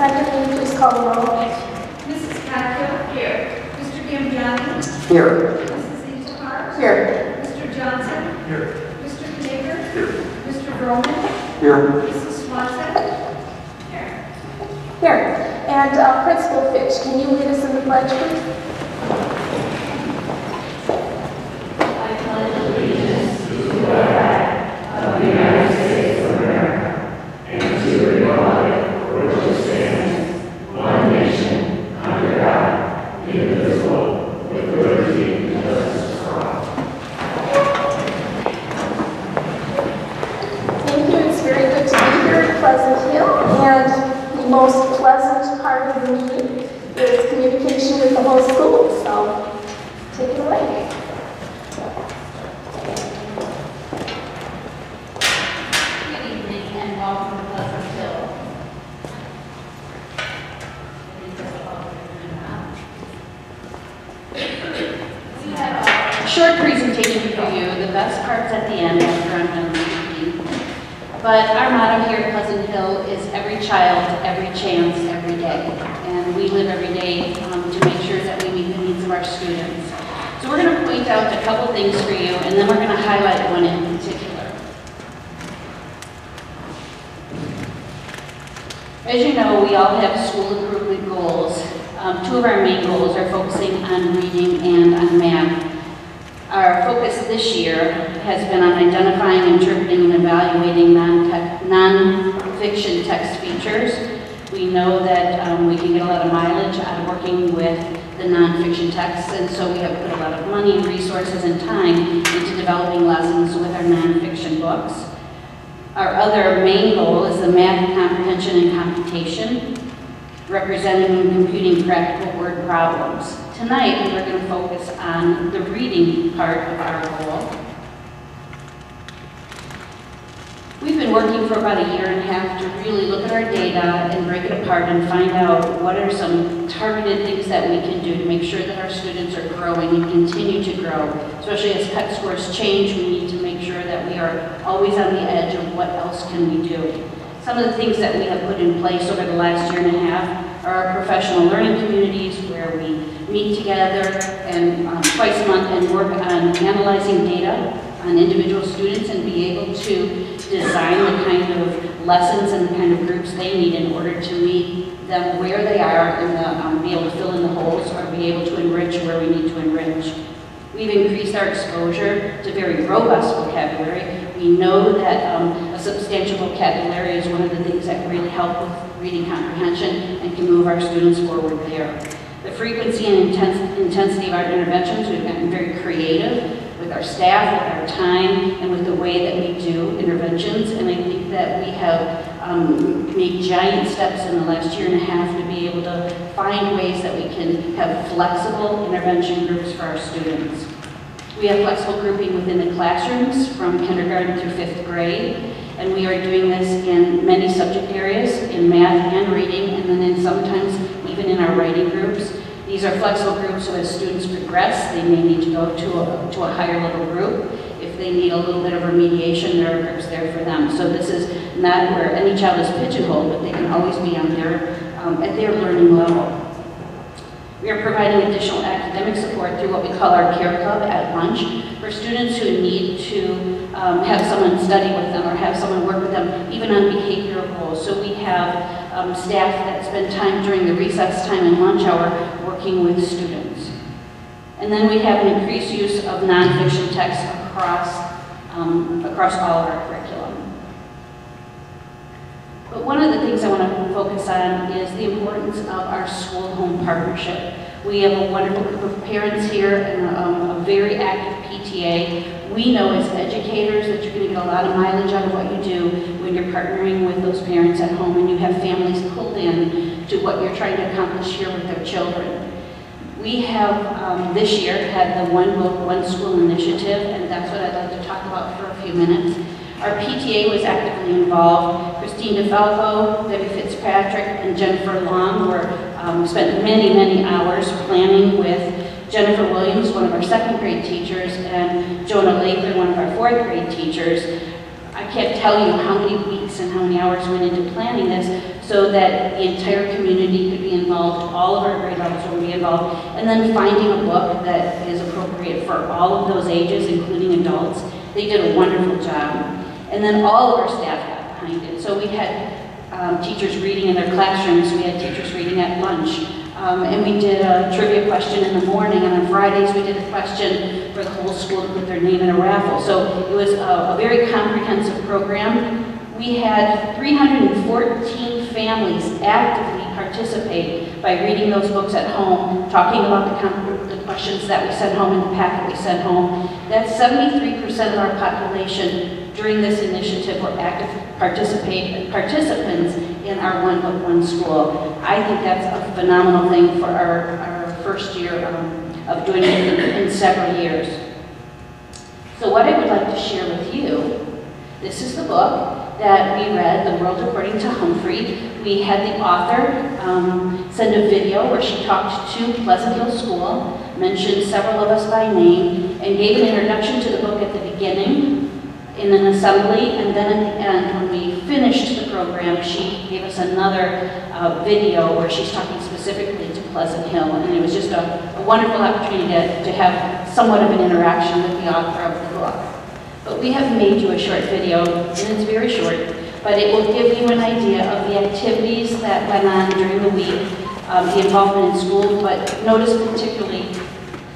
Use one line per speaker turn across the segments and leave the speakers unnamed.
Brenda, will you please call the roll?
Mrs. Catfield? Here. Mr. Gambiani?
Here.
Mrs. Izahar?
Here.
Mr. Johnson?
Here.
Mr. Knager?
Here.
Mr. Broman?
Here.
Mrs. Swanson? Here.
Here. And Principal Fitch, can you lead us in the pledge, please? Most pleasant part of the meeting is communication with the whole school, so take it away.
Good evening and welcome to Pleasant Hill. We have a short presentation for you. The best part's at the end after I'm done speaking. But our motto here at Pleasant Hill is every child, every chance, every day. And we live every day to make sure that we meet the needs of our students. So we're going to point out a couple things for you, and then we're going to highlight one in particular. As you know, we all have school improvement goals. Two of our main goals are focusing on reading and on math. Our focus this year has been on identifying, interpreting, and evaluating non-fiction text features. We know that we can get a lot of mileage out of working with the non-fiction texts, and so we have put a lot of money, resources, and time into developing lessons with our non-fiction books. Our other main goal is the math comprehension and computation, representing and computing practical word problems. Tonight, we're going to focus on the reading part of our goal. We've been working for about a year and a half to really look at our data and break it apart and find out what are some targeted things that we can do to make sure that our students are growing and continue to grow. Especially as cut scores change, we need to make sure that we are always on the edge of what else can we do. Some of the things that we have put in place over the last year and a half are our professional learning communities, where we meet together and twice a month and work on analyzing data on individual students and be able to design the kind of lessons and the kind of groups they need in order to meet them where they are and be able to fill in the holes or be able to enrich where we need to enrich. We've increased our exposure to very robust vocabulary. We know that a substantial vocabulary is one of the things that really help with reading comprehension and can move our students forward there. The frequency and intensity of our interventions, we've gotten very creative with our staff, with our time, and with the way that we do interventions. And I think that we have made giant steps in the last year and a half to be able to find ways that we can have flexible intervention groups for our students. We have flexible grouping within the classrooms from kindergarten through 5th grade. And we are doing this in many subject areas, in math and reading, and then sometimes even in our writing groups. These are flexible groups, so as students progress, they may need to go to a higher level group. If they need a little bit of remediation, there are groups there for them. So this is not where any child is pigeonholed, but they can always be on at their learning level. We are providing additional academic support through what we call our Care Club at lunch for students who need to have someone study with them or have someone work with them, even on behavioral goals. So we have staff that spend time during the recess time and lunch hour working with students. And then we have an increased use of nonfiction text across all of our curriculum. But one of the things I want to focus on is the importance of our school-home partnership. We have a wonderful group of parents here and a very active PTA. We know as educators that you're going to get a lot of mileage out of what you do when you're partnering with those parents at home and you have families pulled in to what you're trying to accomplish here with their children. We have this year had the One Book, One School initiative, and that's what I'd like to talk about for a few minutes. Our PTA was actively involved. Christine DeFalco, Debbie Fitzpatrick, and Jennifer Long spent many hours planning with Jennifer Williams, one of our 2nd grade teachers, and Jonah Laker, one of our 4th grade teachers, I can't tell you how many weeks and how many hours went into planning this so that the entire community could be involved, all of our grade levels would be involved, and then finding a book that is appropriate for all of those ages, including adults. They did a wonderful job. And then all of our staff got behind it. So we had teachers reading in their classrooms, we had teachers reading at lunch, and we did a trivia question in the morning, and on Fridays we did a question for the whole school to put their name in a raffle. So it was a very comprehensive program. We had 314 families actively participate by reading those books at home, talking about the questions that we sent home in the packet we sent home. That's 73% of our population during this initiative were active participants in our One Book, One School. I think that's a phenomenal thing for our first year of doing it in several years. So what I would like to share with you, this is the book that we read, The World According to Humphrey. We had the author send a video where she talked to Pleasant Hill School, mentioned several of us by name, and gave an introduction to the book at the beginning, in an assembly, and then at the end, when we finished the program, she gave us another video where she's talking specifically to Pleasant Hill, and it was just a wonderful opportunity to have somewhat of an interaction with the author of the book. But we have made you a short video, and it's very short, but it will give you an idea of the activities that went on during the week, the involvement in school, but notice particularly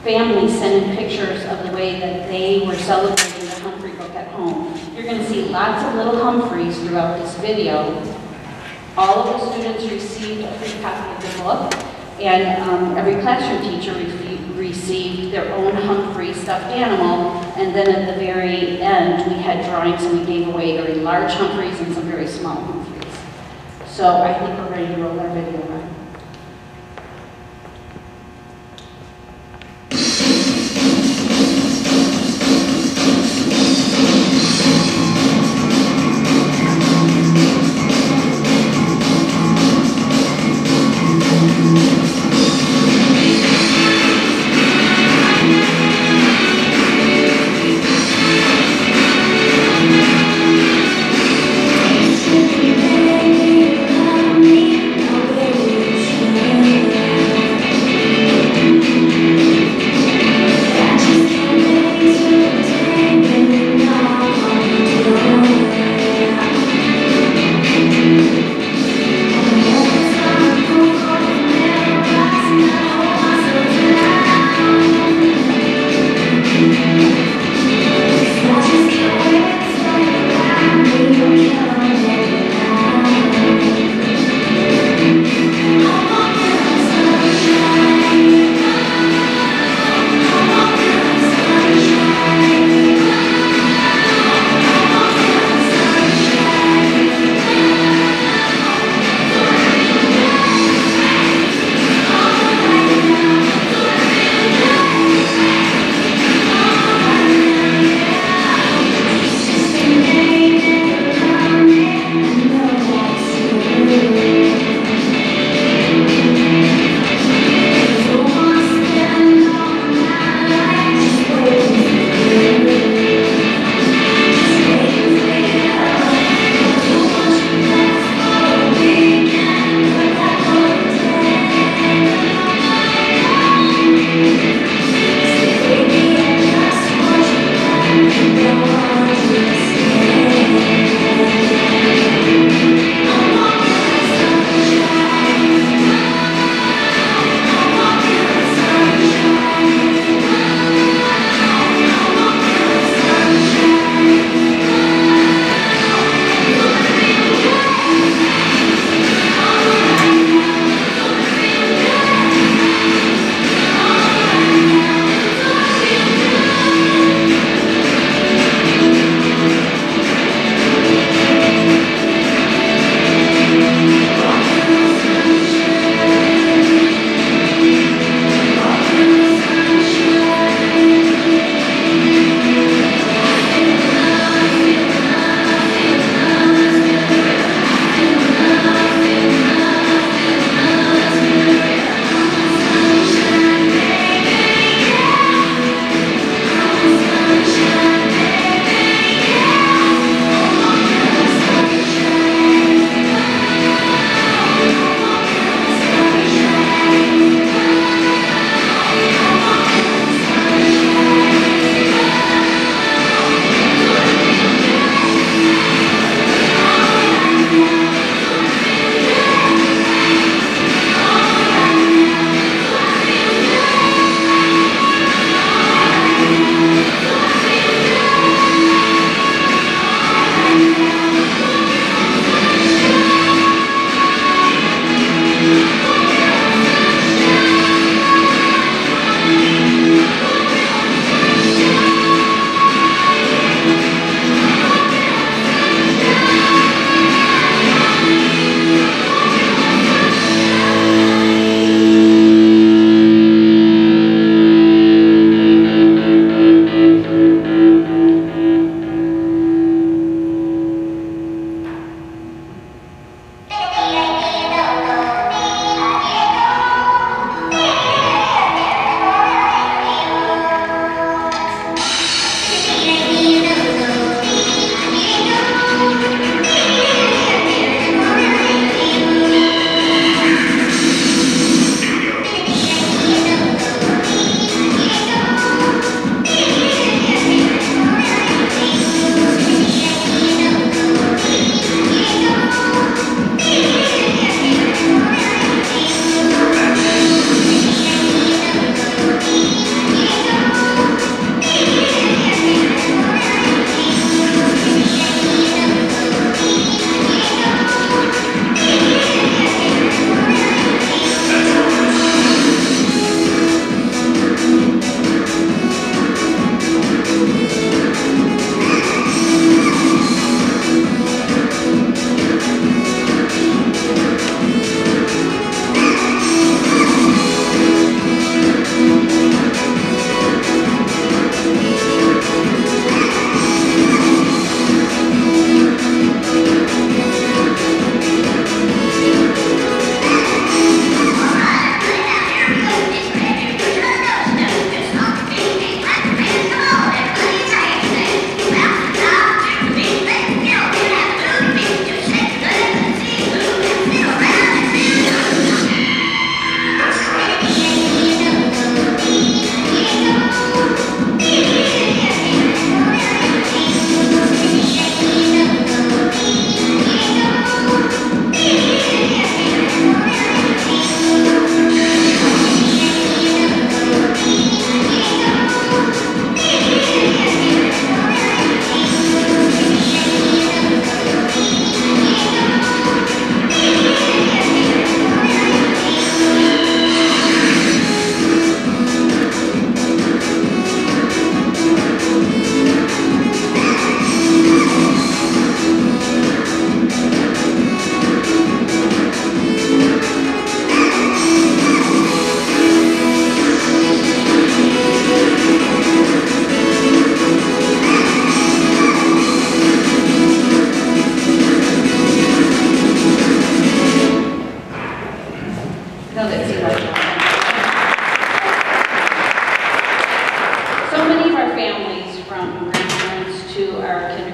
families sending pictures of the way that they were celebrating the Humphrey book at home. You're going to see lots of little Humphreys throughout this video. All of the students received a free copy of the book, and every classroom teacher received their own Humphrey stuffed animal, and then at the very end we had drawings and we gave away very large Humphreys and some very small Humphreys. So I think we're ready to roll our video now.
Baby,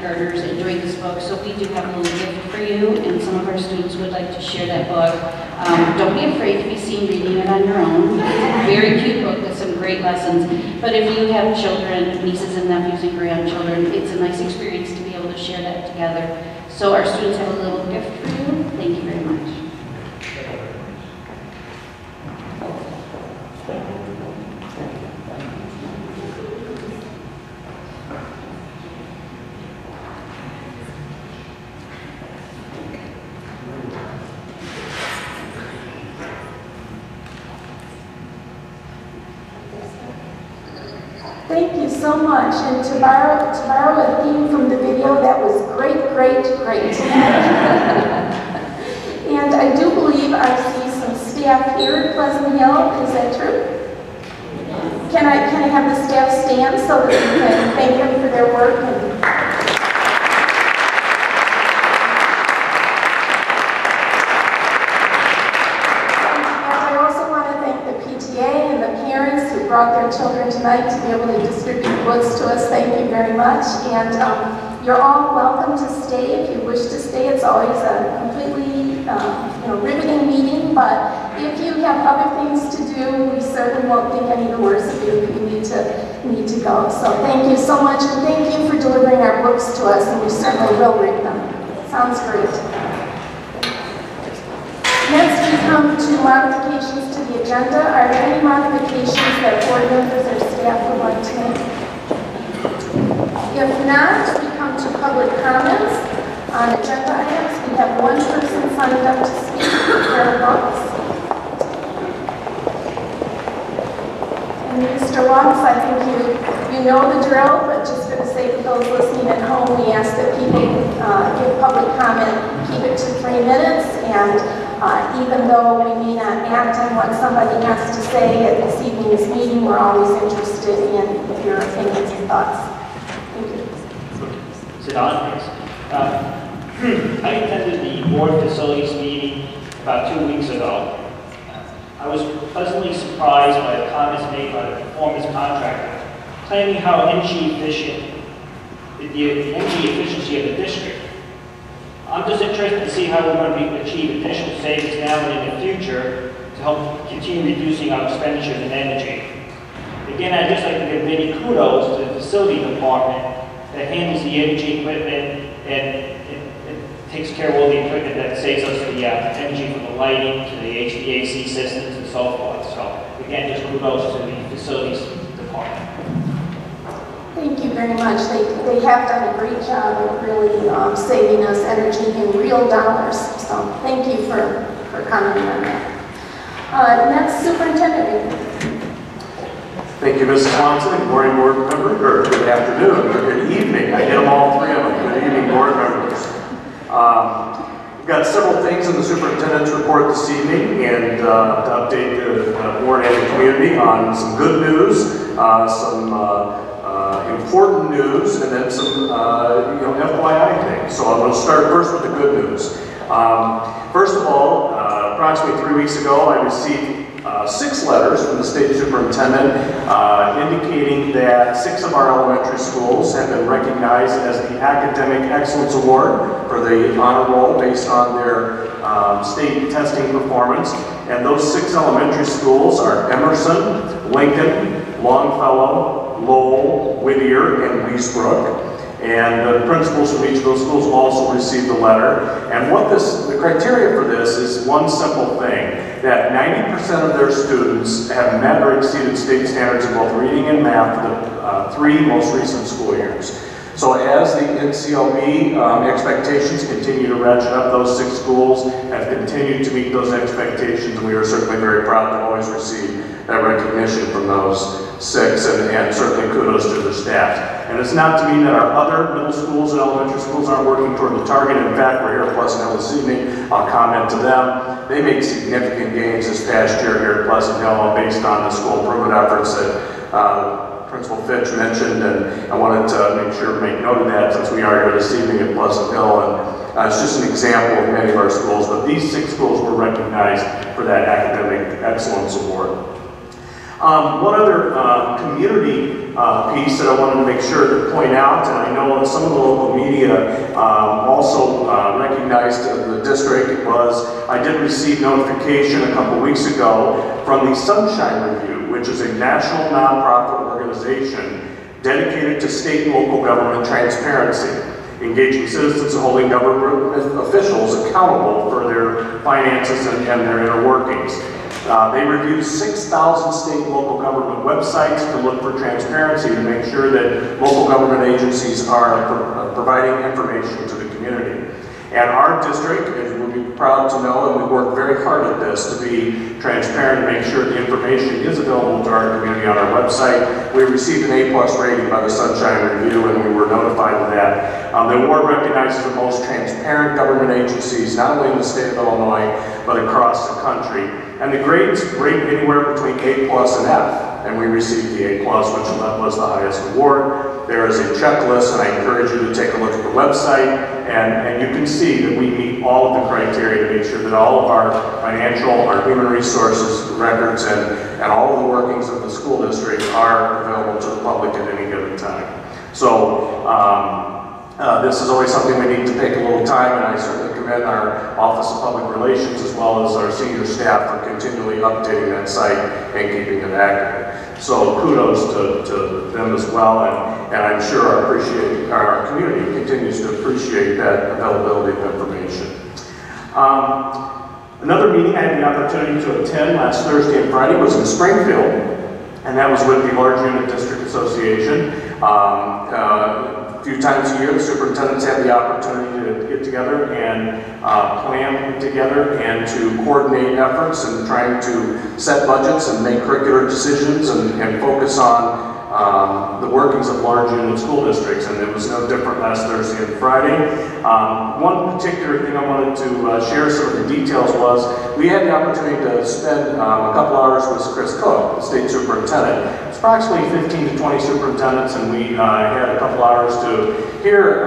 kindergartners enjoyed this book, so we do have a little gift for you, and some of our students would like to share that book. Don't be afraid to be seen reading it on your own. It's a very cute book with some great lessons, but if you have children, nieces and nephews and grandchildren, it's a nice experience to be able to share that together. So our students have a little gift for you. Thank you very much.
Thank you so much. And to borrow a theme from the video, that was great, great, great. And I do believe I see some staff here at Pleasant Hill. Is that true? Can I have the staff stand so that we can thank them for their work? Brought their children tonight to be able to distribute books to us. Thank you very much. And you're all welcome to stay if you wish to stay. It's always a completely riveting meeting, but if you have other things to do, we certainly won't think any the worse of you if you need to go. So thank you so much, and thank you for delivering our books to us, and we certainly will read them. Sounds great. Next, we come to modifications to the agenda. Are there any modifications that board members or staff would like to make? If not, we come to public comments on agenda items. We have one person signed up to speak. Carol Brooks. And Mr. Wonks, I think you know the drill, but just for the sake of those listening at home, we ask that people give public comment, keep it to 3 minutes, and even though we may not act on what somebody has to say at this evening's meeting, we're always interested in your opinions and thoughts. Thank you.
Sit on, please. I attended the board facilities meeting about 2 weeks ago. I was pleasantly surprised by the comments made by the performance contractor, claiming how energy efficient, the energy efficiency of the district. I'm just interested to see how we're going to achieve additional savings now and in the future to help continue reducing our expenditures in energy. Again, I'd just like to give many kudos to the facility department that handles the energy equipment and it takes care of all the equipment that saves us the energy from the lighting to the HVAC systems and so forth. So again, just kudos to the facilities department.
Thank you very much. They have done a great job of really saving us energy in real dollars. So thank you for commenting on that. Next, Superintendent.
Thank you, Mrs. Swanson. Good morning, board members, or good afternoon, or good evening. I get them all three of them. Good evening, board members. We've got several things in the superintendent's report this evening, and to update the board and the community on some good news, some important news, and then some FYI things. So I'm going to start first with the good news. First of all, approximately 3 weeks ago, I received 6 letters from the state superintendent indicating that 6 of our elementary schools have been recognized as the Academic Excellence Award for the honor roll based on their state testing performance. And those 6 elementary schools are Emerson, Lincoln, Longfellow, Lowell, Whittier, and Leesbrook. And the principals from each of those schools also received a letter. And what the criteria for this is one simple thing, that 90% of their students have met or exceeded state standards in both reading and math for the 3 most recent school years. So as the NCLB expectations continue to ratchet up, those 6 schools have continued to meet those expectations, and we are certainly very proud to always receive that recognition from those 6, and certainly kudos to their staff. And it's not to mean that our other middle schools and elementary schools aren't working toward the target. In fact, we're here at Pleasant Hill this evening. I'll comment to them. They made significant gains this past year here at Pleasant Hill based on the school improvement efforts that Principal Fitch mentioned, and I wanted to make sure to make note of that since we are here this evening at Pleasant Hill. And it's just an example of many of our schools, but these 6 schools were recognized for that Academic Excellence Award. One other community piece that I wanted to make sure to point out, and I know that some of the local media also recognized the district, was I did receive notification a couple weeks ago from the Sunshine Review, which is a national nonprofit organization dedicated to state and local government transparency, engaging citizens and holding government officials accountable for their finances and their inner workings. They review 6,000 state and local government websites to look for transparency to make sure that local government agencies are providing information to the community. And our district, as we'll be proud to know, and we work very hard at this to be transparent and make sure the information is available to our community on our website. We received an A+ rating by the Sunshine Review, and we were notified of that. The award recognizes the most transparent government agencies, not only in the state of Illinois, but across the country. And the grades rate anywhere between A+ and F, and we received the A+, which was the highest award. There is a checklist, and I encourage you to take a look at the website, and you can see that we meet all of the criteria to make sure that all of our financial, our human resources records, and all of the workings of the school district are available to the public at any given time. So this is always something we need to take a little time, and I certainly commend our Office of Public Relations as well as our senior staff for continually updating that site and keeping it accurate. So kudos to them as well, and I'm sure our community continues to appreciate that availability of information. Another meeting I had the opportunity to attend last Thursday and Friday was in Springfield, and that was with the Large Unit District Association. A few times a year, the superintendents have the opportunity to get together and plan together and to coordinate efforts and trying to set budgets and make curricular decisions and focus on the workings of large unit school districts, and it was no different last Thursday and Friday. One particular thing I wanted to share some of the details was we had the opportunity to spend a couple hours with Chris Cook, the state superintendent. It's approximately 15 to 20 superintendents, and we had a couple hours to hear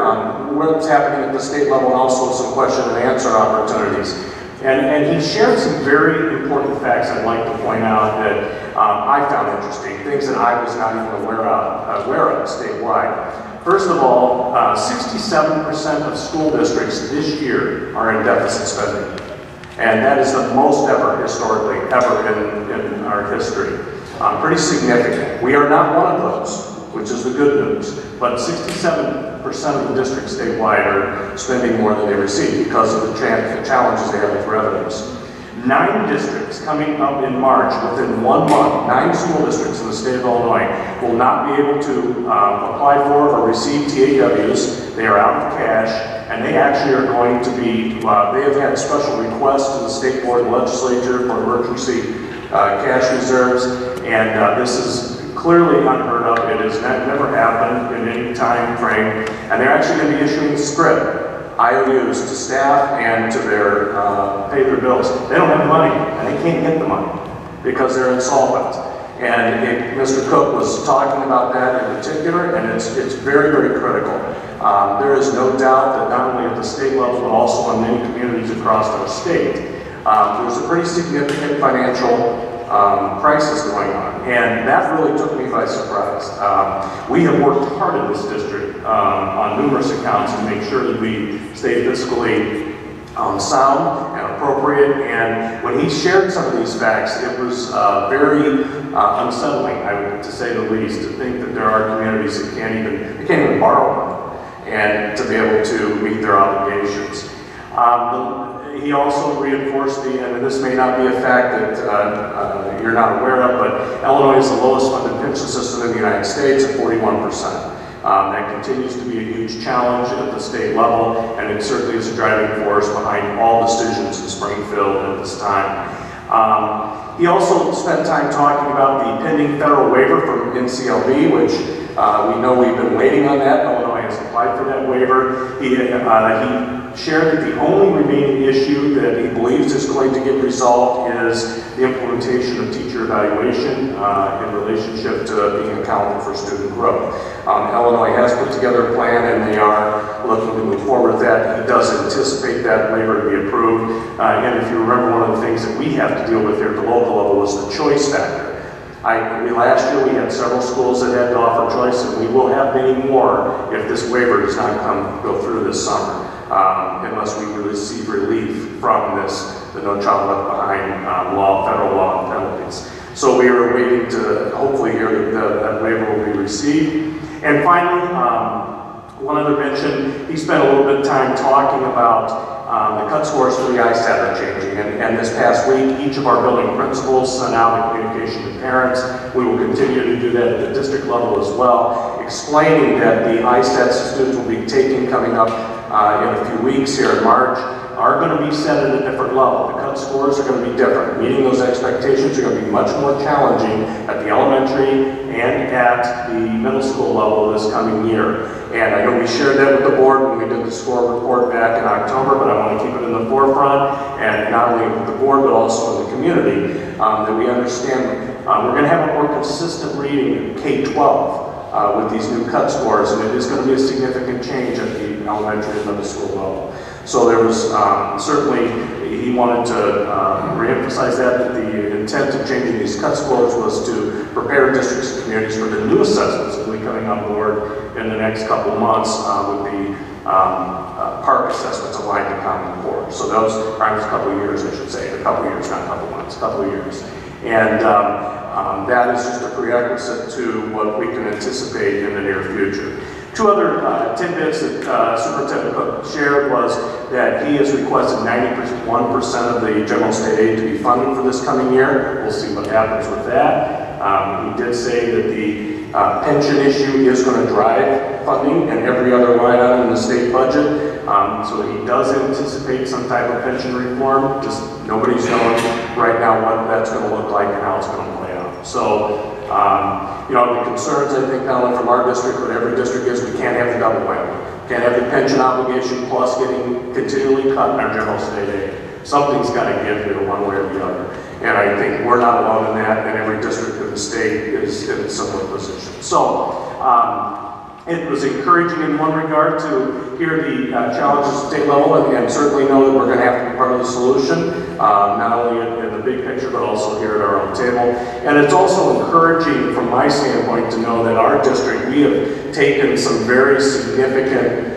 what's happening at the state level and also some question and answer opportunities. And he shared some very important facts I'd like to point out that I found interesting, things that I was not even aware of statewide. First of all, 67% of school districts this year are in deficit spending. And that is the most ever, historically, ever in our history. Pretty significant. We are not one of those, which is the good news. But 67% of the districts statewide are spending more than they receive because of the challenges they have with revenues. 9 districts coming up in March, within 1 month, 9 school districts in the state of Illinois will not be able to apply for or receive TAWs. They are out of cash, and they actually are going to be, they have had special requests to the state board and legislature for emergency cash reserves, and this is clearly unheard of. It has never happened in any time frame, and they're actually going to be issuing script IOUs to staff and to their pay their bills. They don't have money, and they can't get the money because they're insolvent. And Mr. Cook was talking about that in particular, and it's very, very critical. There is no doubt that not only at the state level, but also in many communities across our state, there's a pretty significant financial crisis going on, and that really took me by surprise. We have worked hard in this district on numerous accounts to make sure that we stay fiscally sound and appropriate, and when he shared some of these facts, it was very unsettling, to say the least, to think that there are communities that can't even borrow money and to be able to meet their obligations. He also reinforced and this may not be a fact that you're not aware of, but Illinois is the lowest funded pension system in the United States at 41%. That continues to be a huge challenge at the state level, and it certainly is a driving force behind all decisions in Springfield at this time. He also spent time talking about the pending federal waiver from NCLB, which we know we've been waiting on that. Illinois has applied for that waiver. He shared that the only remaining issue that he believes is going to get resolved is the implementation of teacher evaluation in relationship to being accountable for student growth. Illinois has put together a plan, and they are looking to move forward with that. He does anticipate that waiver to be approved. And if you remember, one of the things that we have to deal with here at the local level is the choice factor. Last year we had several schools that had to offer choice, and we will have many more if this waiver does not go through this summer, unless we receive relief from the No Child Left Behind federal law and penalties. So we are waiting to hopefully hear that waiver will be received. And finally, one other mention, he spent a little bit of time talking about the cut scores for the ISTAT are changing, and this past week, each of our building principals sent out a communication to parents. We will continue to do that at the district level as well, explaining that the ISTAT students will be taking coming up in a few weeks here in March are going to be set at a different level. The cut scores are going to be different. Meeting those expectations are going to be much more challenging at the elementary and at the middle school level this coming year. And I know we shared that with the board when we did the score report back in October, but I want to keep it in the forefront, and not only with the board, but also in the community, that we understand we're going to have a more consistent reading in K-12 with these new cut scores, and it is going to be a significant change at the elementary and middle school level. So there was certainly, he wanted to reemphasize that the intent of changing these cut scores was to prepare districts and communities for the new assessments that will be coming on board in the next couple of months with the park assessments aligned to Common Core. So those are a couple of years, I should say, a couple of years, not a couple of months, a couple of years. And that is just a prerequisite to what we can anticipate in the near future. Two other tidbits that Superintendent Cook shared was that he has requested 91% of the general state aid to be funded for this coming year. We'll see what happens with that. He did say that the pension issue is going to drive funding and every other line item in the state budget. So he does anticipate some type of pension reform. Just nobody's knowing right now what that's going to look like and how it's going to play out. So, you know, the concerns, I think, not only from our district, but every district is we can't have the double whammy. Can't have the pension obligation plus getting continually cut in our general state aid. Something's got to give here one way or the other. And I think we're not alone in that, and every district in the state is in a similar position. So, it was encouraging in one regard to hear the challenges at state level and certainly know that we're going to have to be part of the solution, not only in the big picture, but also here at our own table. And it's also encouraging from my standpoint to know that our district, we have taken some very significant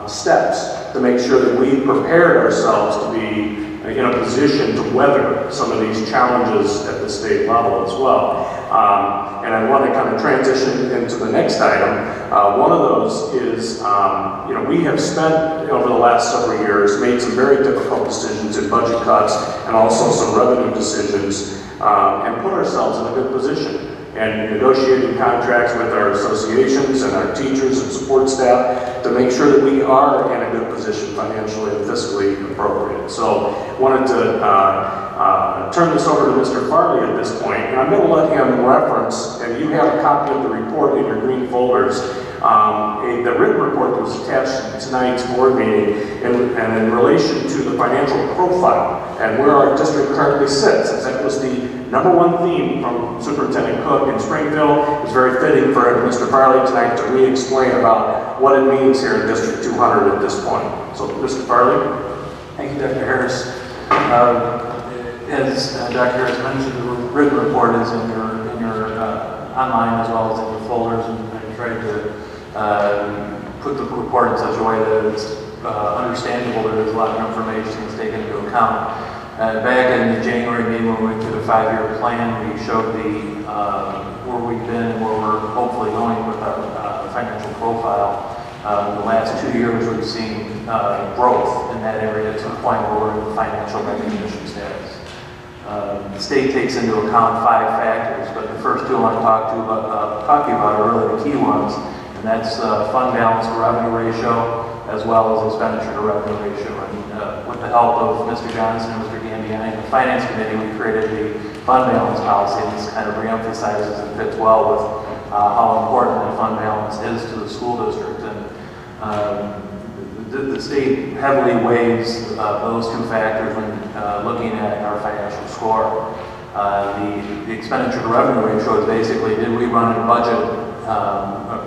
steps to make sure that we prepared ourselves to be in a position to weather some of these challenges at the state level as well. And I want to kind of transition into the next item. One of those is, you know, we have spent over the last several years made some very difficult decisions in budget cuts and also some revenue decisions and put ourselves in a good position. And negotiating contracts with our associations and our teachers and support staff to make sure that we are in a good position financially and fiscally appropriate. So wanted to turn this over to Mr. Farley at this point, and I'm going to let him reference, and you have a copy of the report in your green folders, the written report that was attached to tonight's board meeting and in relation to the financial profile and where our district currently sits, as that was the #1 theme from Superintendent Cook in Springfield. It was very fitting for Mr. Farley tonight to re-explain about what it means here in District 200 at this point. So, Mr. Farley.
Thank you, Dr. Harris. As Dr. Harris mentioned, the written report is in your online as well as in your folders, and I tried to put the report in such a way that it's understandable. That there's a lot of information that's taken into account. Back in the January meeting when we went through the 5-year plan, we showed the where we've been and where we're hopefully going with our financial profile. The last 2 years we've seen growth in that area to the point where we're in the financial recognition status. The state takes into account 5 factors, but the first 2 I want to talk to you about are really the key ones, and that's fund balance to revenue ratio as well as expenditure to revenue ratio. And with the help of Mr. Johnson and Mr. Gambiani and the Finance Committee, we created the fund balance policy, and this kind of reemphasizes and fits well with how important the fund balance is to the school district. And the state heavily weighs those 2 factors when looking at our financial score. The expenditure to revenue ratio is basically, did we run a budget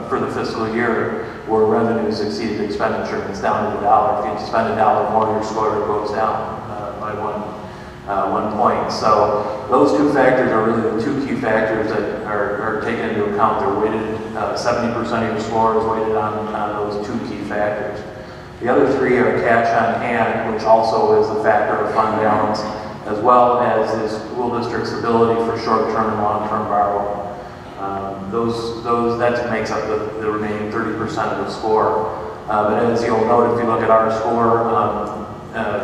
for the fiscal year where revenues exceeded expenditure, and it's down to the dollar. If you spend $1 more, your score goes down by one point. So those two factors are really the two key factors that are taken into account. They're weighted, 70% of your score is weighted on those two key factors. The other three are cash on hand, which also is a factor of fund balance, as well as the school district's ability for short-term and long-term borrowing. That makes up the remaining 30% of the score. But as you'll note, if you look at our score,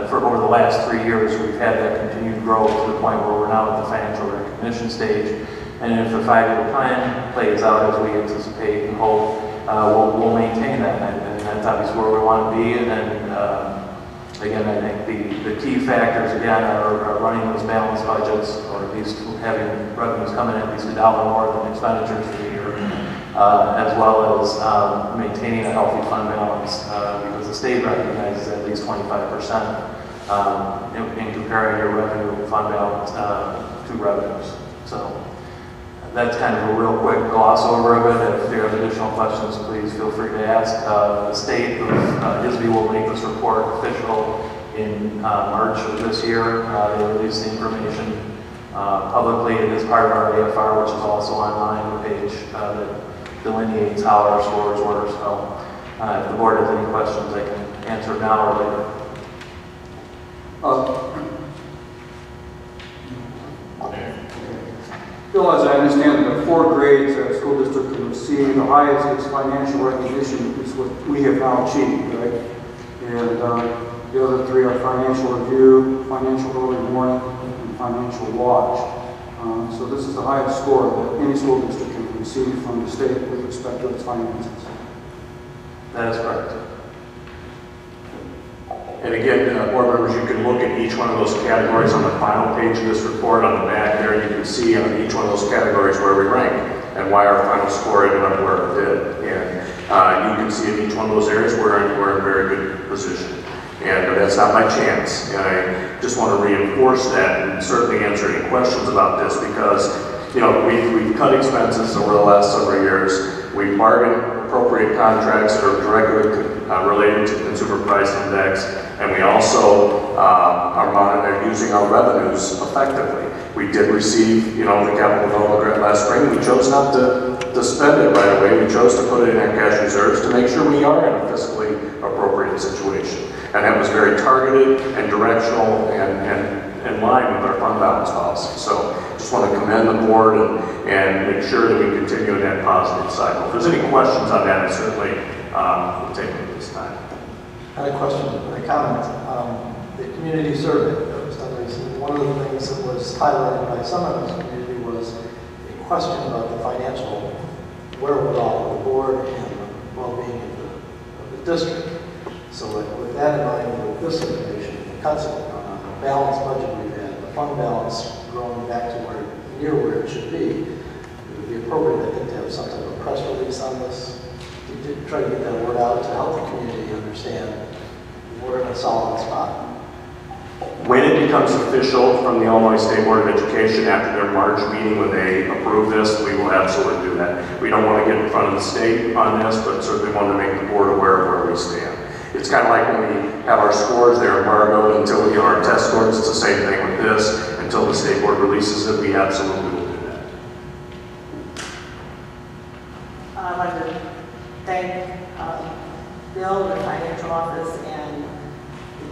for over the last 3 years, we've had that continued growth to the point where we're now at the financial recognition stage. And if the 5-year plan plays out as we anticipate and hope, we'll maintain that. And that's obviously where we want to be. And again, I think the key factors, again, are running those balanced budgets, or at least having revenues come in at least $1 more than expenditures for the year, as well as maintaining a healthy fund balance, because the state recognizes at least 25% in comparing your revenue fund balance to revenues. So that's kind of a real quick gloss over of it. If you have additional questions, please feel free to ask. The state of ISBE will make this report official in March of this year. They release the information publicly. It is part of our AFR, which is also online, the page that delineates how our scores were. So if the board has any questions, I can answer now or later.
Bill, as I understand, the 4 grades that a school district can receive, the highest is financial recognition, is what we have now achieved, right? And the other 3 are financial review, financial early warning, and financial watch. So this is the highest score that any school district can receive from the state with respect to its finances.
That is correct.
And again, board members, you can look at each one of those categories on the final page of this report. On the back there, you can see on each one of those categories where we rank and why our final score ended up where it did. And you can see in each one of those areas we're in very good position. And that's not by chance. And I just want to reinforce that and certainly answer any questions about this, because we've cut expenses over the last several years. We've bargained appropriate contracts that are directly related to consumer price index, and we also are monitoring using our revenues effectively. We did receive, the capital development grant last spring. We chose not to spend it right away. We chose to put it in our cash reserves to make sure we are in a fiscally appropriate situation. And that was very targeted and directional and in line with our fund balance policy. So just want to commend the board and make sure that we continue in that positive cycle. If there's any questions on that, I certainly will take them at this time.
I had a question and a comment. The community survey that was done recently, one of the things that was highlighted by some of the community was a question about the financial wherewithal of the board and the well-being of the district. So with that in mind, with this information, the concept on the balanced budget we've had, the fund balance growing back to near where it should be, it would be appropriate, I think, to have some type of press release on this, to try to get that word out to help the community understand we're in a solid spot.
When it becomes official from the Illinois State Board of Education after their March meeting, when they approve this, we will absolutely do that. We don't want to get in front of the state on this, but certainly want to make the board aware of where we stand. It's kind of like when we have our scores, they're embargoed until our test scores. It's the same thing with this. Until the state board releases it, we absolutely will do that.
I'd like to thank Bill, the financial office, and the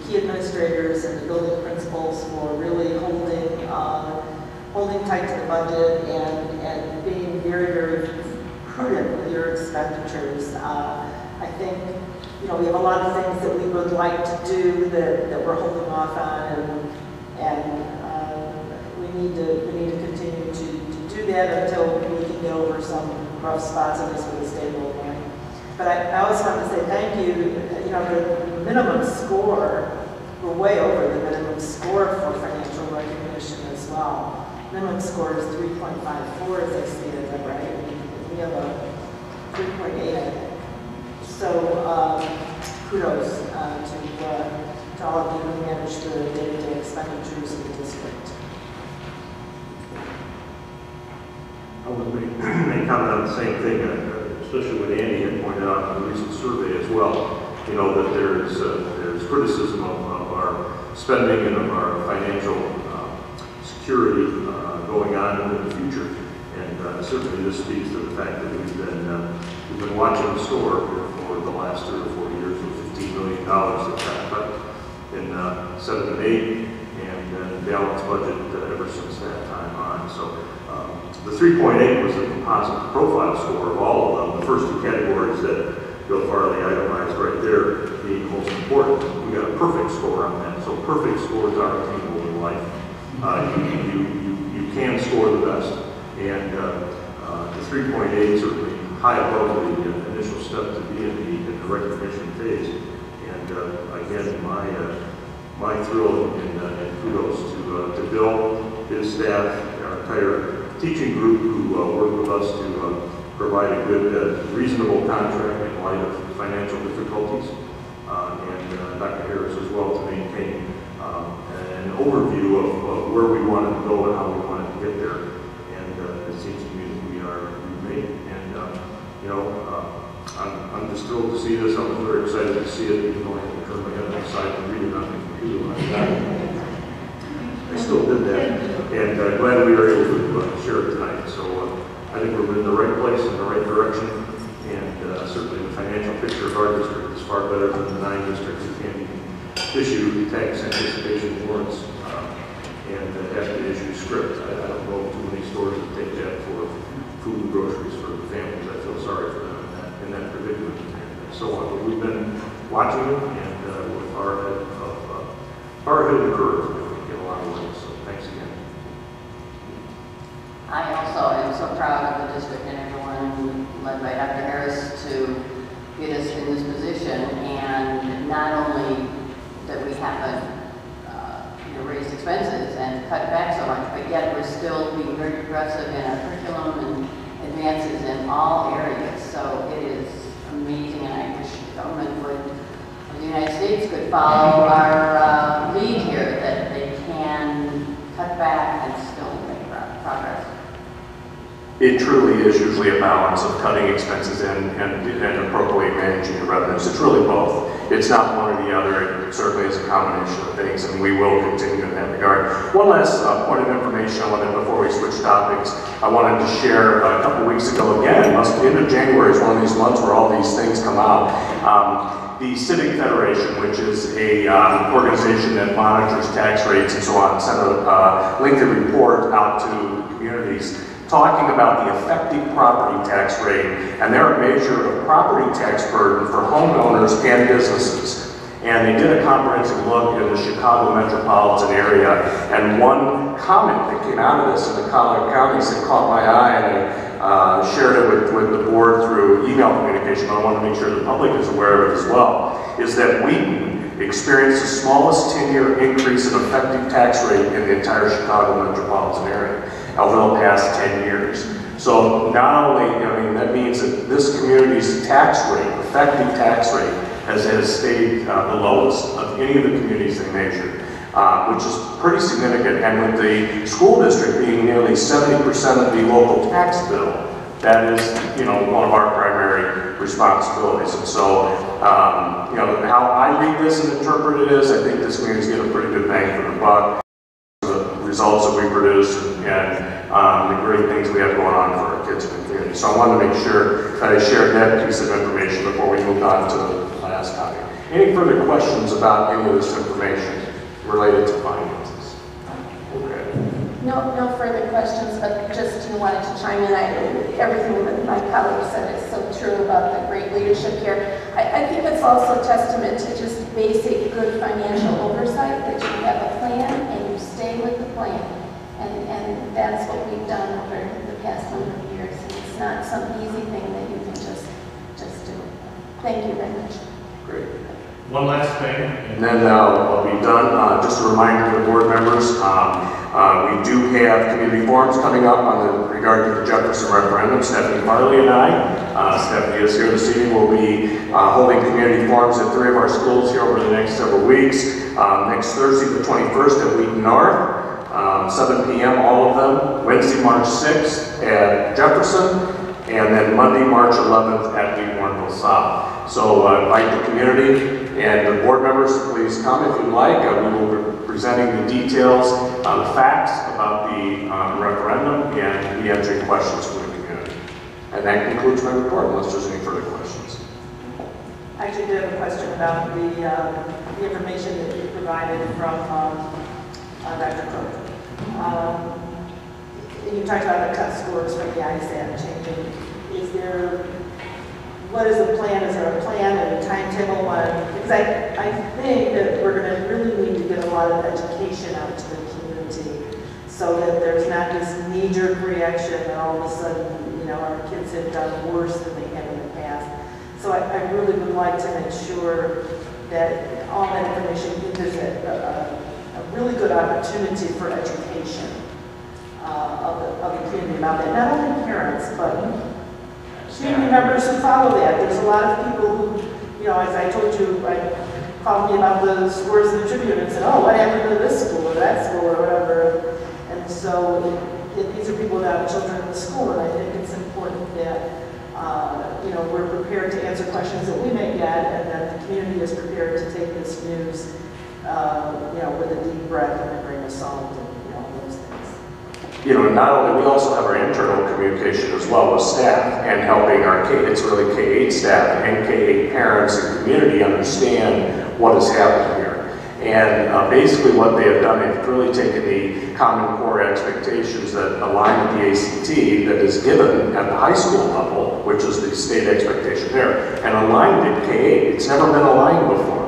key administrators and the building principals for really holding tight to the budget and being very, very prudent with your expenditures. I think we have a lot of things that we would like to do that we're holding off on, and we need to continue to do that until we can get over some rough spots in this with the state of Illinois. But I also want to say thank you. The minimum score, we're way over the minimum score for financial recognition as well. Minimum score is 3.54, as I stated, right? We have a 3.8, I think. So kudos to all of you who manage the day-to-day expenditures of the district.
I would make comment on the same thing, especially what Andy had pointed out in the recent survey as well. That there's criticism of our spending and of our financial security going on into the future. And certainly this speaks to the fact that we've been watching the store for the last 3 or 4 years with $15 million that got cut in 7 and 8, and then balanced budget ever since that time on. So the 3.8 was the composite profile score of all of them. The first 2 categories that Bill Farley itemized right there being the most important. We got a perfect score on that. So perfect scores are attainable in life. You can score the best. And the 3.8 certainly high above the initial step to be in the recognition phase. And again, my thrill and kudos to Bill, his staff, our entire teaching group who worked with us to provide a good, reasonable contract in light of financial difficulties, and Dr. Harris as well to maintain an overview of where we wanted to go and how we wanted to get there. And it seems to me that we've made it. And I'm just thrilled to see this. I'm very excited to see it, even though I have to turn my head outside and read it on the computer when I got it. I still did that, and glad we were able to share it tonight. So I think we're in the right place, in the right direction, and certainly the financial picture of our district is far better than the 9 districts that can't even issue tax anticipation warrants and have to issue script. I don't know too many stores that take that for food and groceries for the families. I feel sorry for them in that predicament and so on. But we've been watching it, and we're far ahead of the curve in a lot of ways. So thanks again.
I also am so proud of the district and everyone led by Dr. Harris to get us in this position, and not only that we haven't raised expenses and cut back so much, but yet we're still being very progressive in our curriculum and advances in all areas. So it is amazing, and I wish the government of the United States could follow our lead here, that they can cut back and still make progress.
It truly is usually a balance of cutting expenses and appropriately managing the revenues. It's really both. It's not one or the other. It certainly is a combination of things, and we will continue in that regard. One last point of information I wanted, before we switch topics, I wanted to share a couple weeks ago, again, end of January is one of these months where all these things come out. The Civic Federation, which is a organization that monitors tax rates and so on, sent a lengthy report out to communities talking about the effective property tax rate and their measure of property tax burden for homeowners and businesses. And they did a comprehensive look in the Chicago metropolitan area, and one comment that came out of this in the Collier counties that caught my eye, and I shared it with the board through email communication, but I want to make sure the public is aware of it as well, is that Wheaton experienced the smallest 10-year increase in effective tax rate in the entire Chicago metropolitan area over the past 10 years. So not only, that means that this community's tax rate, effective tax rate, has stayed the lowest of any of the communities they measured, which is pretty significant. And with the school district being nearly 70% of the local tax bill, that is, one of our primary responsibilities. And so, how I read this and interpret it is, I think this community's getting a pretty good bang for the buck. The results that we produce and the great things we have going on for our kids in the community. So I wanted to make sure that I shared that piece of information before we moved on to the last topic. Any further questions about any of this information related to finances? Okay.
No further questions, but just wanted to chime in. Everything that my colleague said is so true about the great leadership here. I think it's also a testament to just basic good financial oversight, that you have a plan and you stay with the plan. And that's what we've done over the past number of years. And it's not some easy thing that you can just do. Thank you very much.
Great.
One last thing.
And then I'll be done. Just a reminder to the board members, we do have community forums coming up on regard to the Jefferson referendum. Stephanie Farley and I, Stephanie is here this evening, will be holding community forums at 3 of our schools here over the next several weeks. Next Thursday, the 21st at Wheaton North, 7 p.m. all of them. Wednesday, March 6th at Jefferson, and then Monday, March 11th at Lee Warrenville South. So invite the community and the board members to please come if you'd like. We will be presenting the details, the facts about the referendum, and be answering questions from the community. And that concludes my report, unless there's any further questions.
I actually did have a question about the information that you provided from Dr. Cook. You talked about the cut scores from the ISAT changing. What is the plan? Is there a plan and a timetable? Because I think that we're going to really need to get a lot of education out to the community so that there's not this knee-jerk reaction and all of a sudden, you know, our kids have done worse than they have in the past. So I really would like to make sure that all that information, there's a really good opportunity for education of the community about that. Not only parents, but community members who follow that. There's a lot of people who, you know, as I told you, called me about the scores in the Tribune and said, oh, what happened to this school or that school or whatever. And so these are people that have children in the school, and I think it's important that you know, we're prepared to answer questions that we may get, and that the community is prepared to take this news, you know, with a deep breath and a grain of salt, and you know, those things.
You know, not only, we also have our internal communication as well with staff and helping our it's really K-8 staff and K-8 parents and community understand what is happening here. And basically what they have done, they've really taken the Common Core expectations that align with the ACT that is given at the high school level, which is the state expectation there, and aligned it K-8. It's never been aligned before.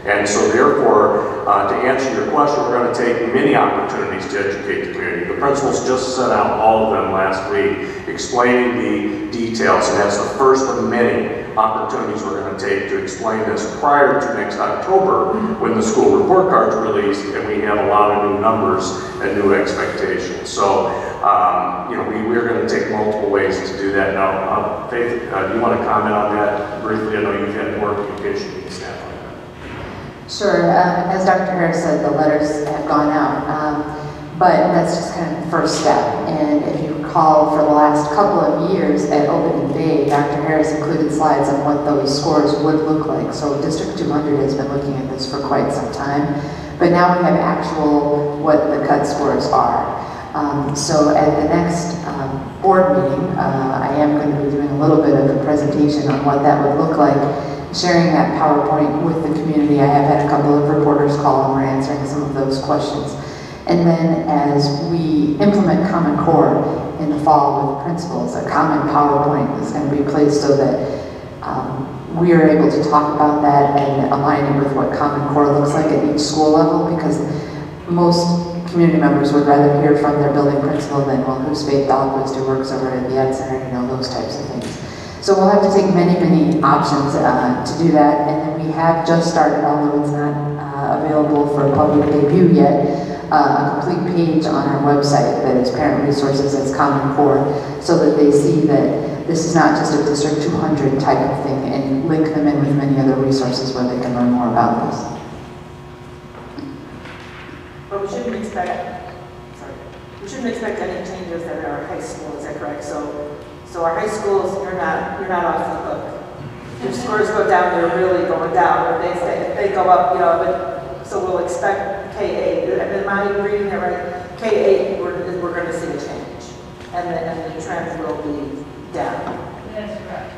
And so therefore, to answer your question, we're going to take many opportunities to educate the community. The principals just sent out all of them last week, explaining the details, and that's the first of many opportunities we're going to take to explain this prior to next October, when the school report card's released and we have a lot of new numbers and new expectations. So, you know, we're going to take multiple ways to do that. Now, Faith, do you want to comment on that briefly? I know you've had more communication with the staff on that.
Sure. As Dr. Harris said, the letters have gone out, but that's just kind of the first step. And if you recall, for the last couple of years at opening day, Dr. Harris included slides on what those scores would look like. So District 200 has been looking at this for quite some time, but now we have actual what the cut scores are. So at the next board meeting, I am going to be doing a little bit of a presentation on what that would look like, sharing that PowerPoint with the community. I have had a couple of reporters call and we're answering some of those questions. And then as we implement Common Core in the fall with principals, a common PowerPoint is going to be placed so that we are able to talk about that and align it with what Common Core looks like at each school level, because most community members would rather hear from their building principal than, well, who's Faith Dahlquist who works over at the Ed Center, you know, those types of things. So we'll have to take many, many options to do that. And then we have just started, although it's not available for public debut yet, a complete page on our website that is Parent Resources as Common Core, so that they see that this is not just a District 200 type of thing, and link them in with many other resources where they can learn more about this.
But we shouldn't expect, we shouldn't expect any changes at our high school, is that correct? So our high schools, you're not off the hook. If your scores go down, they're really going down. If they go up, you know, but so we'll expect K-8. Am I reading it right? K-8, we're going to see a change, and the trend will be down.
That is correct.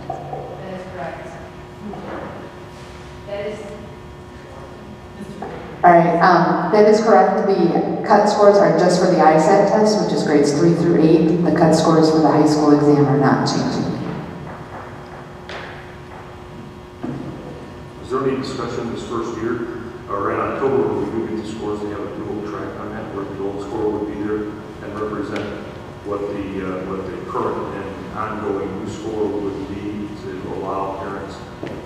That is correct. That is.
All right, that is correct. The cut scores are just for the ISAT test, which is grades 3 through 8. The cut scores for the high school exam are not changing.
Is there any discussion this first year, or in October, when we do get the scores, they have a dual track on that, where the old score would be there and represent what the current and ongoing new score would be, to allow parents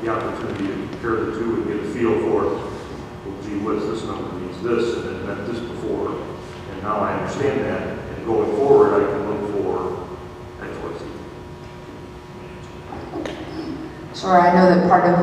the opportunity to compare the two and get a feel for, well, gee whiz, this number means this, and it meant this before, and now I understand that, and going forward, I can look for X, Y, Z.
Sure, I know that part of the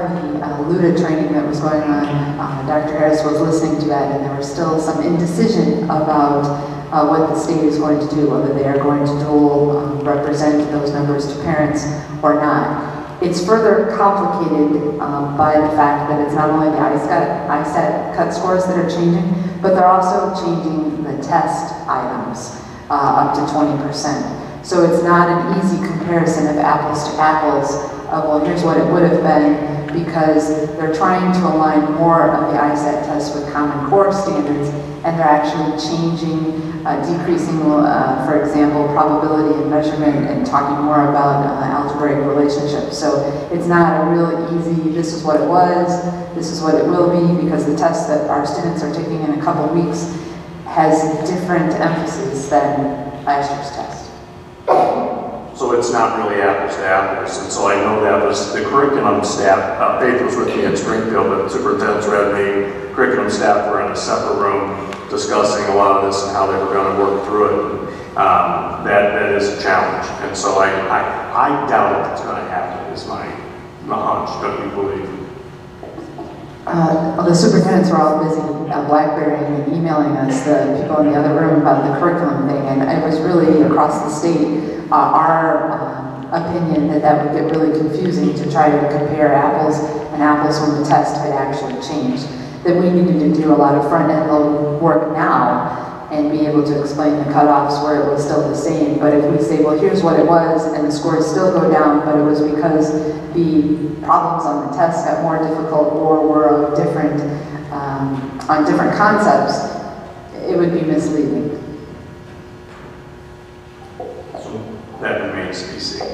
LUDA training that was going on, Dr. Harris was listening to that, and there was still some indecision about what the state is going to do, whether they are going to dual represent those numbers to parents or not. It's further complicated by the fact that it's not only the ISAT cut scores that are changing, but they're also changing the test items up to 20%. So it's not an easy comparison of apples to apples of, well, here's what it would have been, because they're trying to align more of the ISAT tests with Common Core standards, and they're actually changing, decreasing, for example, probability and measurement, and talking more about algebraic relationships. So it's not a really easy, this is what it was, this is what it will be, because the test that our students are taking in a couple weeks has different emphasis than last year's test.
So it's not really apples to apples, and so I know that was the curriculum staff. Faith was with me at Springfield, but Superintendent Redmayne, curriculum staff were in a separate room discussing a lot of this and how they were going to work through it. That is a challenge, and so I doubt if it's going to happen. Is my hunch, don't you believe?
The superintendents were all busy BlackBerry and emailing us, the people in the other room, about the curriculum thing, and it was really across the state our opinion that would get really confusing to try to compare apples and apples when the test had actually changed. That we needed to do a lot of front-end load work now and be able to explain the cutoffs where it was still the same. But if we say, well, here's what it was, and the scores still go down, but it was because the problems on the test got more difficult or were of different, on different concepts, it would be misleading.
That remains to be seen.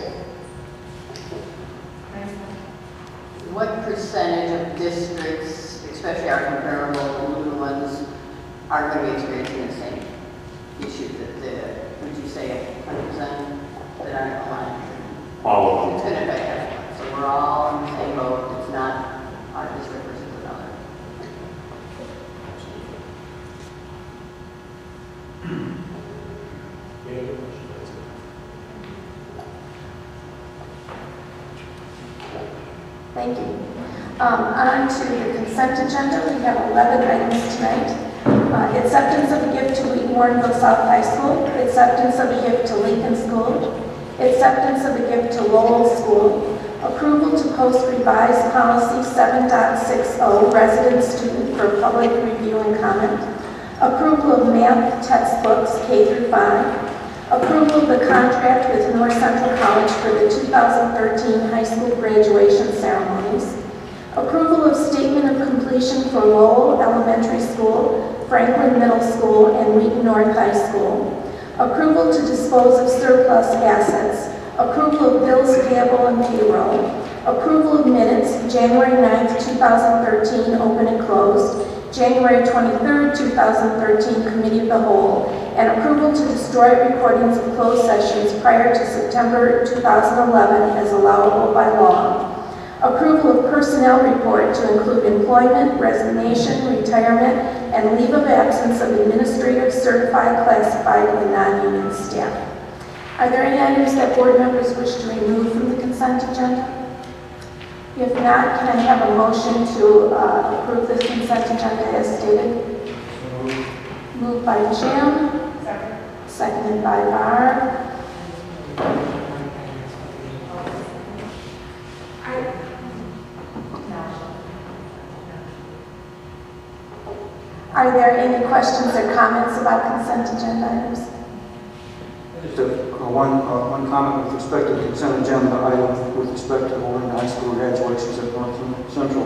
What percentage of districts, especially our comparable and new ones, are going to be experiencing the same issue that would you say 100% that aren't aligned?
All of them.
It's going to affect everyone. So we're all in the same boat. It's not our district versus another.
Thank you. On to the consent agenda. We have 11 items tonight. Acceptance of a gift to Warrenville South High School, acceptance of a gift to Lincoln School, acceptance of a gift to Lowell School, approval to post revised policy 7.60, resident student for public review and comment, approval of math textbooks K through 5, approval of the contract with North Central College for the 2013 high school graduation ceremonies, approval of statement of completion for Lowell Elementary School, Franklin Middle School, and Wheaton North High School, approval to dispose of surplus assets, approval of bills payable and payroll, approval of minutes, January 9th, 2013, open and closed, January 23rd, 2013, Committee of the Whole, and approval to destroy recordings of closed sessions prior to September 2011 as allowable by law. Approval of personnel report to include employment, resignation, retirement, and leave of absence of administrative, certified, classified, and non-union staff. Are there any items that board members wish to remove from the consent agenda? If not, can I have a motion to approve this consent agenda as stated? Moved by Jim. Seconded by Barb. Are there any questions or comments about consent agenda items?
Just one comment with respect to the consent agenda item with respect to Warren High School graduations at North Central.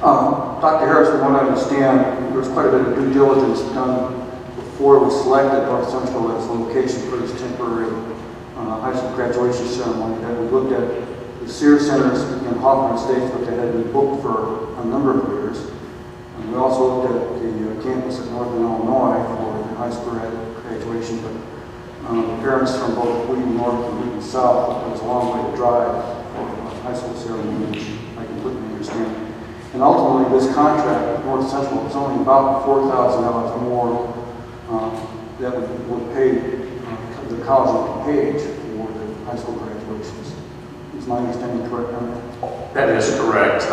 Dr. Harris, from what I understand, there was quite a bit of due diligence done before we selected North Central as the location for this temporary high school graduation ceremony. That we looked at the Sears Centers in Hoffman Estates, which had been booked for a number of years. And we also looked at the campus at Northern Illinois for the high school graduation. But the parents from both Wheaton North and Wheaton South, it was a long way to drive for a high school ceremony, which I completely understand. And ultimately, this contract with North Central is only about $4,000 more that would pay the college page for the high school graduations. Is my understanding correct on that?
That is correct.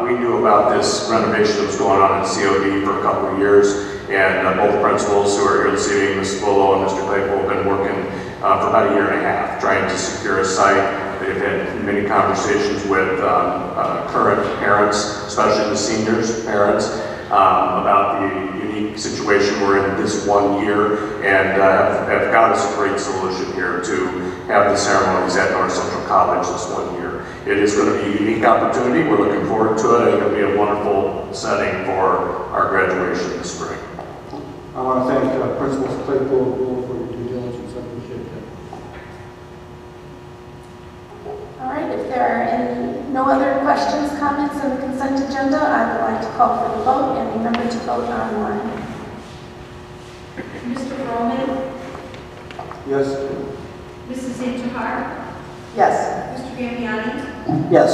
We knew about this renovation that was going on in COD for a couple of years, and both principals who are here this evening, Mrs. Willow and Mr. Claypool, have been working for about a year and a half trying to secure a site. They've had many conversations with current parents, especially the seniors' parents, about the unique situation we're in this one year, and have got us a great solution here to have the ceremonies at North Central College this one year. It is going to be a unique opportunity. We're looking forward to it. I think it'll be a wonderful setting for our graduation this spring.
I want to thank Principal Claypool for your due diligence. I appreciate that.
All right, if there are no other questions, comments on the consent agenda, I would like to call for the vote, and remember to vote online.
Mr. Roman?
Yes.
Mrs. Intihar?
Yes.
Mr. Gambiani?
Yes.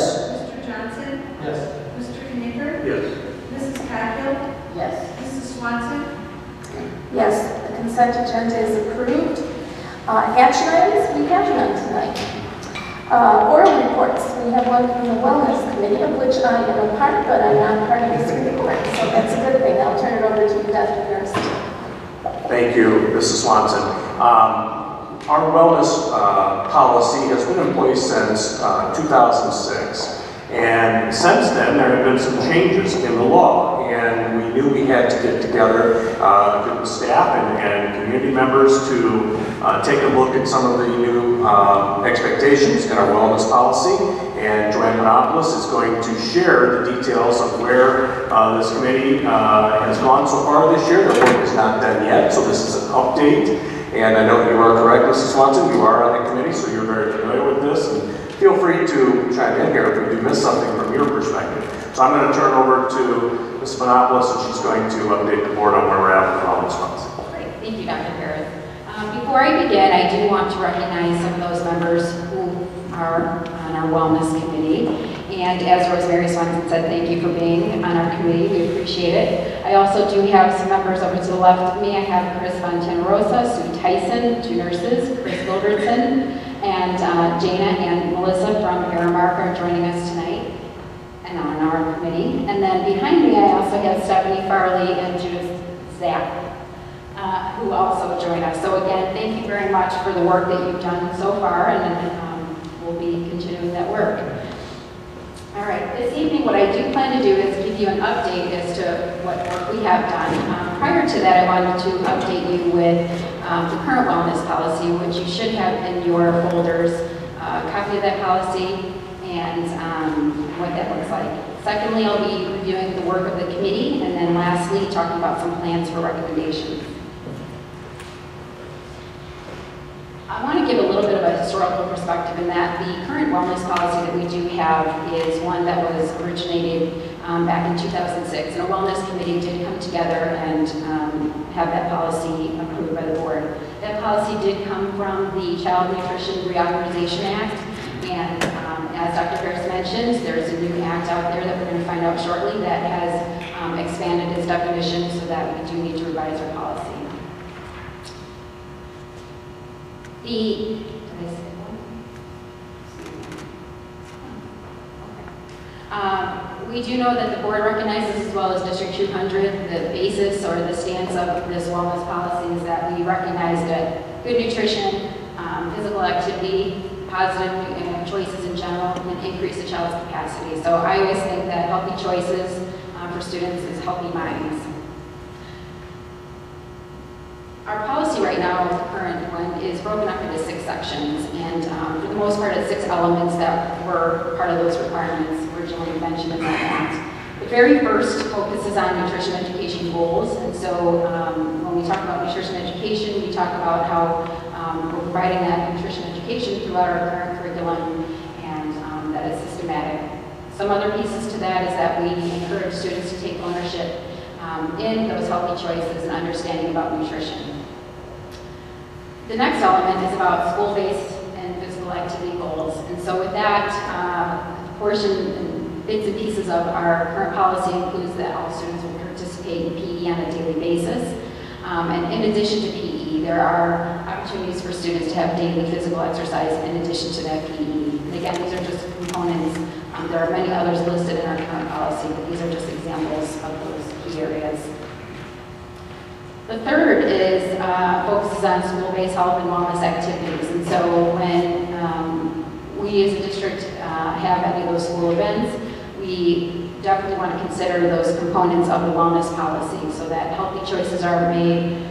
Mr. Johnson?
Yes.
Mr. Knicker?
Yes.
Mrs. Coghill?
Yes.
Mrs. Swanson?
Yes, the consent agenda is approved. Action items, we have none tonight. Oral reports, we have one from the Wellness Committee, of which I am a part, but I'm not part of this report, so that's a good thing. I'll turn it over to you, Dr. Hurst.
Thank you, Mrs. Swanson. Our wellness policy has been in place since 2006. And since then, there have been some changes in the law, and we knew we had to get together, a group of staff and community members to take a look at some of the new expectations in our wellness policy. And Joanne Monopoulos is going to share the details of where this committee has gone so far this year. The work is not done yet, so this is an update. And I know you are correct, Mrs. Swanson, you are on the committee, so you're very familiar with this. And feel free to chime in here if we do miss something from your perspective. So I'm going to turn over to Ms. Monopoulos, and she's going to update the board on where we're at with all this funds.
Great, thank you, Dr. Harris. Before I begin, I do want to recognize some of those members who are on our wellness committee. And as Rosemary Swanson said, thank you for being on our committee. We appreciate it. I also do have some members over to the left of me. I have Chris Fontanarosa, Sue Tyson, 2 nurses, Chris Goldridson, and Jana and Melissa from Aramark are joining us tonight and on our committee. And then behind me, I also have Stephanie Farley and Judith Zapp, who also join us. So again, thank you very much for the work that you've done so far, and we'll be continuing that work. All right, this evening what I do plan to do is give you an update as to what work we have done. Prior to that, I wanted to update you with the current wellness policy, which you should have in your folders, a copy of that policy and what that looks like. Secondly, I'll be reviewing the work of the committee, and then lastly, talking about some plans for recommendations. I want to give a little bit of a historical perspective in that the current wellness policy that we do have is one that was originated back in 2006. And a wellness committee did come together and have that policy approved by the board. That policy did come from the Child Nutrition Reauthorization Act. And as Dr. Harris mentioned, there's a new act out there that we're going to find out shortly that has expanded its definition so that we do need to revise our policy. We do know that the board recognizes, as well as District 200, the basis or the stance of this wellness policy is that we recognize that good nutrition, physical activity, positive choices in general can increase a child's capacity. So I always think that healthy choices for students is healthy minds. Our policy right now, the current one, is broken up into 6 sections, and for the most part, it's 6 elements that were part of those requirements originally mentioned in that act. The very first focuses on nutrition education goals, and so when we talk about nutrition education, we talk about how we're providing that nutrition education throughout our current curriculum, and that is systematic. Some other pieces to that is that we encourage students to take ownership in those healthy choices and understanding about nutrition. The next element is about school-based and physical activity goals. And so with that, portion and bits and pieces of our current policy includes that all students will participate in PE on a daily basis. And in addition to PE, there are opportunities for students to have daily physical exercise in addition to that PE. And again, these are just components. There are many others listed in our current policy, but these are just examples of those key areas. The third is focuses on school-based health and wellness activities. And so when we as a district have any of those school events, we definitely want to consider those components of the wellness policy so that healthy choices are made,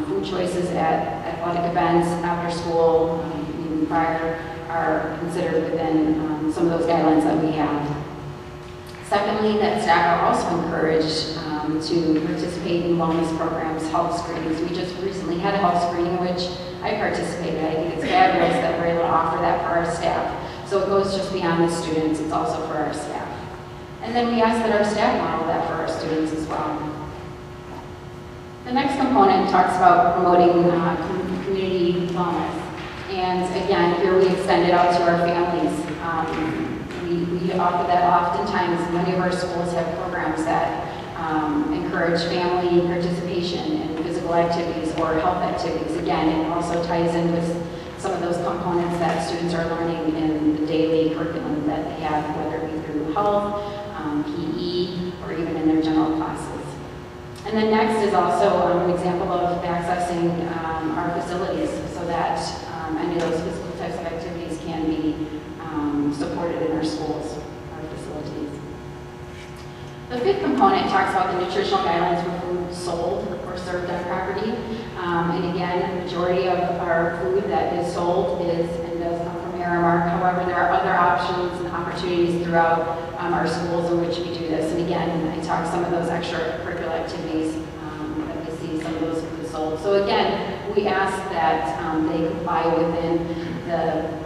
food choices at athletic events, after school, even prior, are considered within some of those guidelines that we have. Secondly, that staff are also encouraged to participate in wellness programs, health screenings. We just recently had a health screening in which I participated. I think it's fabulous that we're able to offer that for our staff. So it goes just beyond the students, it's also for our staff. And then we ask that our staff model that for our students as well. The next component talks about promoting community wellness. And again, here we extend it out to our families. We offer that oftentimes. Many of our schools have programs that encourage family participation in physical activities or health activities. Again, it also ties in with some of those components that students are learning in the daily curriculum that they have, whether it be through health, PE, or even in their general classes. And then next is also an example of accessing our facilities so that any of those physical types of activities can be supported in our schools, our facilities. The fifth component talks about the nutritional guidelines for food sold or served on property. And again, the majority of our food that is sold is and does come from Aramark. However, there are other options and opportunities throughout our schools in which we do this. And again, I talked some of those extracurricular activities that we see some of those foods sold. So again, we ask that they comply within the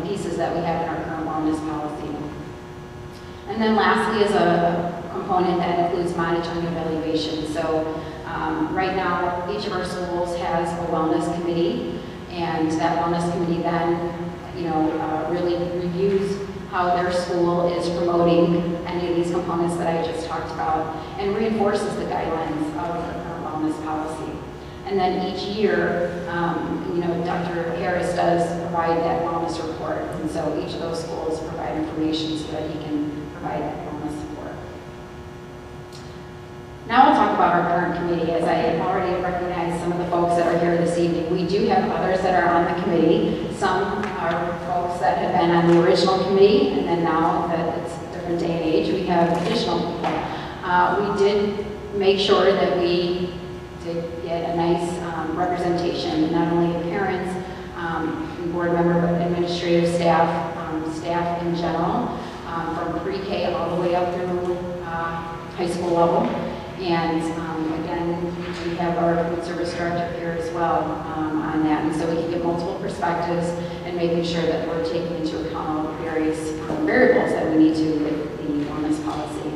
pieces that we have in our current wellness policy. And then lastly is a component that includes monitoring and evaluation. So right now, each of our schools has a wellness committee, and that wellness committee then, really reviews how their school is promoting any of these components that I just talked about, and reinforces the guidelines of the current wellness policy. And then each year, Dr. Harris does provide that wellness report, and so each of those schools provide information so that he can provide that wellness support. Now we'll talk about our current committee. As I already recognized some of the folks that are here this evening, we do have others that are on the committee. Some are folks that have been on the original committee, and then now that it's a different day and age, we have additional people. We did make sure that we did get a nice representation, not only of parents, board member, but administrative staff, staff in general, from pre-K all the way up through high school level. And again, we have our food service director here as well on that. And so we can get multiple perspectives and making sure that we're taking into account all the various variables that we need to with the wellness policy.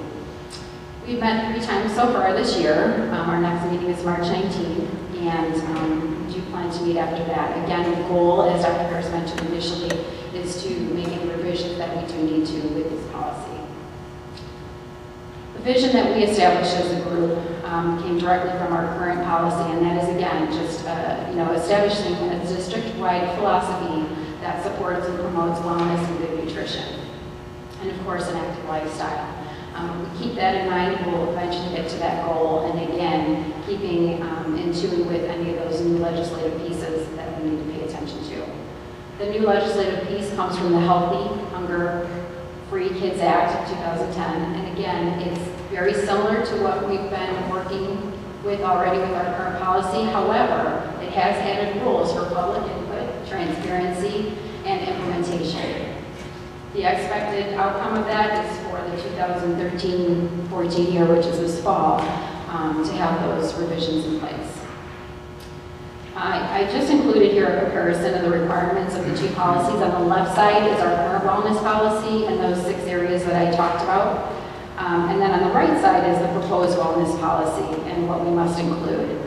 We've met 3 times so far this year. Our next meeting is March 19th, and we do plan to meet after that. Again, the goal, as Dr. Harris mentioned initially, is to make any revisions that we do need to with this policy. The vision that we established as a group came directly from our current policy, and that is, again, just establishing a district-wide philosophy that supports and promotes wellness and good nutrition, and of course, an active lifestyle. We keep that in mind, we'll eventually get to that goal, and again, keeping in tune with any of those new legislative pieces that we need to pay attention to. The new legislative piece comes from the Healthy, Hunger-Free Kids Act of 2010, and again, it's very similar to what we've been working with already with our current policy. However, it has added rules for public input, transparency, and implementation. The expected outcome of that is for the 2013-14 year, which is this fall, to have those revisions in place. I just included here a comparison of the requirements of the 2 policies. On the left side is our current wellness policy and those 6 areas that I talked about. And then on the right side is the proposed wellness policy and what we must include.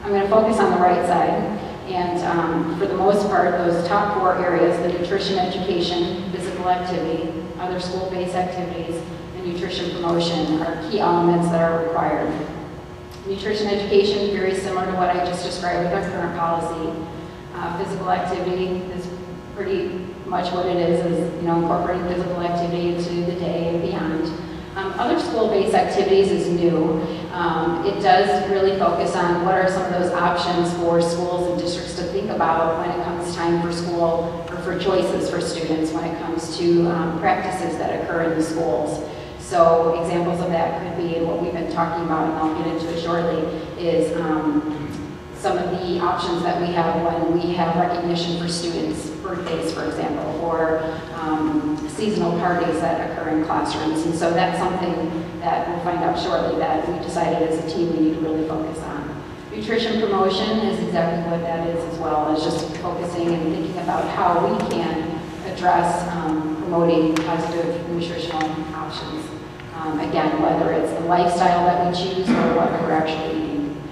I'm going to focus on the right side. And for the most part, those top 4 areas, the nutrition education, physical activity, other school-based activities, and nutrition promotion are key elements that are required. Nutrition education, very similar to what I just described with our current policy. Physical activity is pretty much what it is incorporating physical activity into the day and beyond. Other school-based activities is new. It does really focus on what are some of those options for schools and districts to think about when it comes time for school, or for choices for students when it comes to practices that occur in the schools. So examples of that could be, and what we've been talking about, and I'll get into it shortly, is some of the options that we have when we have recognition for students' birthdays, for example, or seasonal parties that occur in classrooms. And so that's something that we'll find out shortly that we decided as a team we need to really focus on. Nutrition promotion is exactly what that is as well, as just focusing and thinking about how we can address promoting positive nutritional options. Again, whether it's the lifestyle that we choose or what we're actually eating.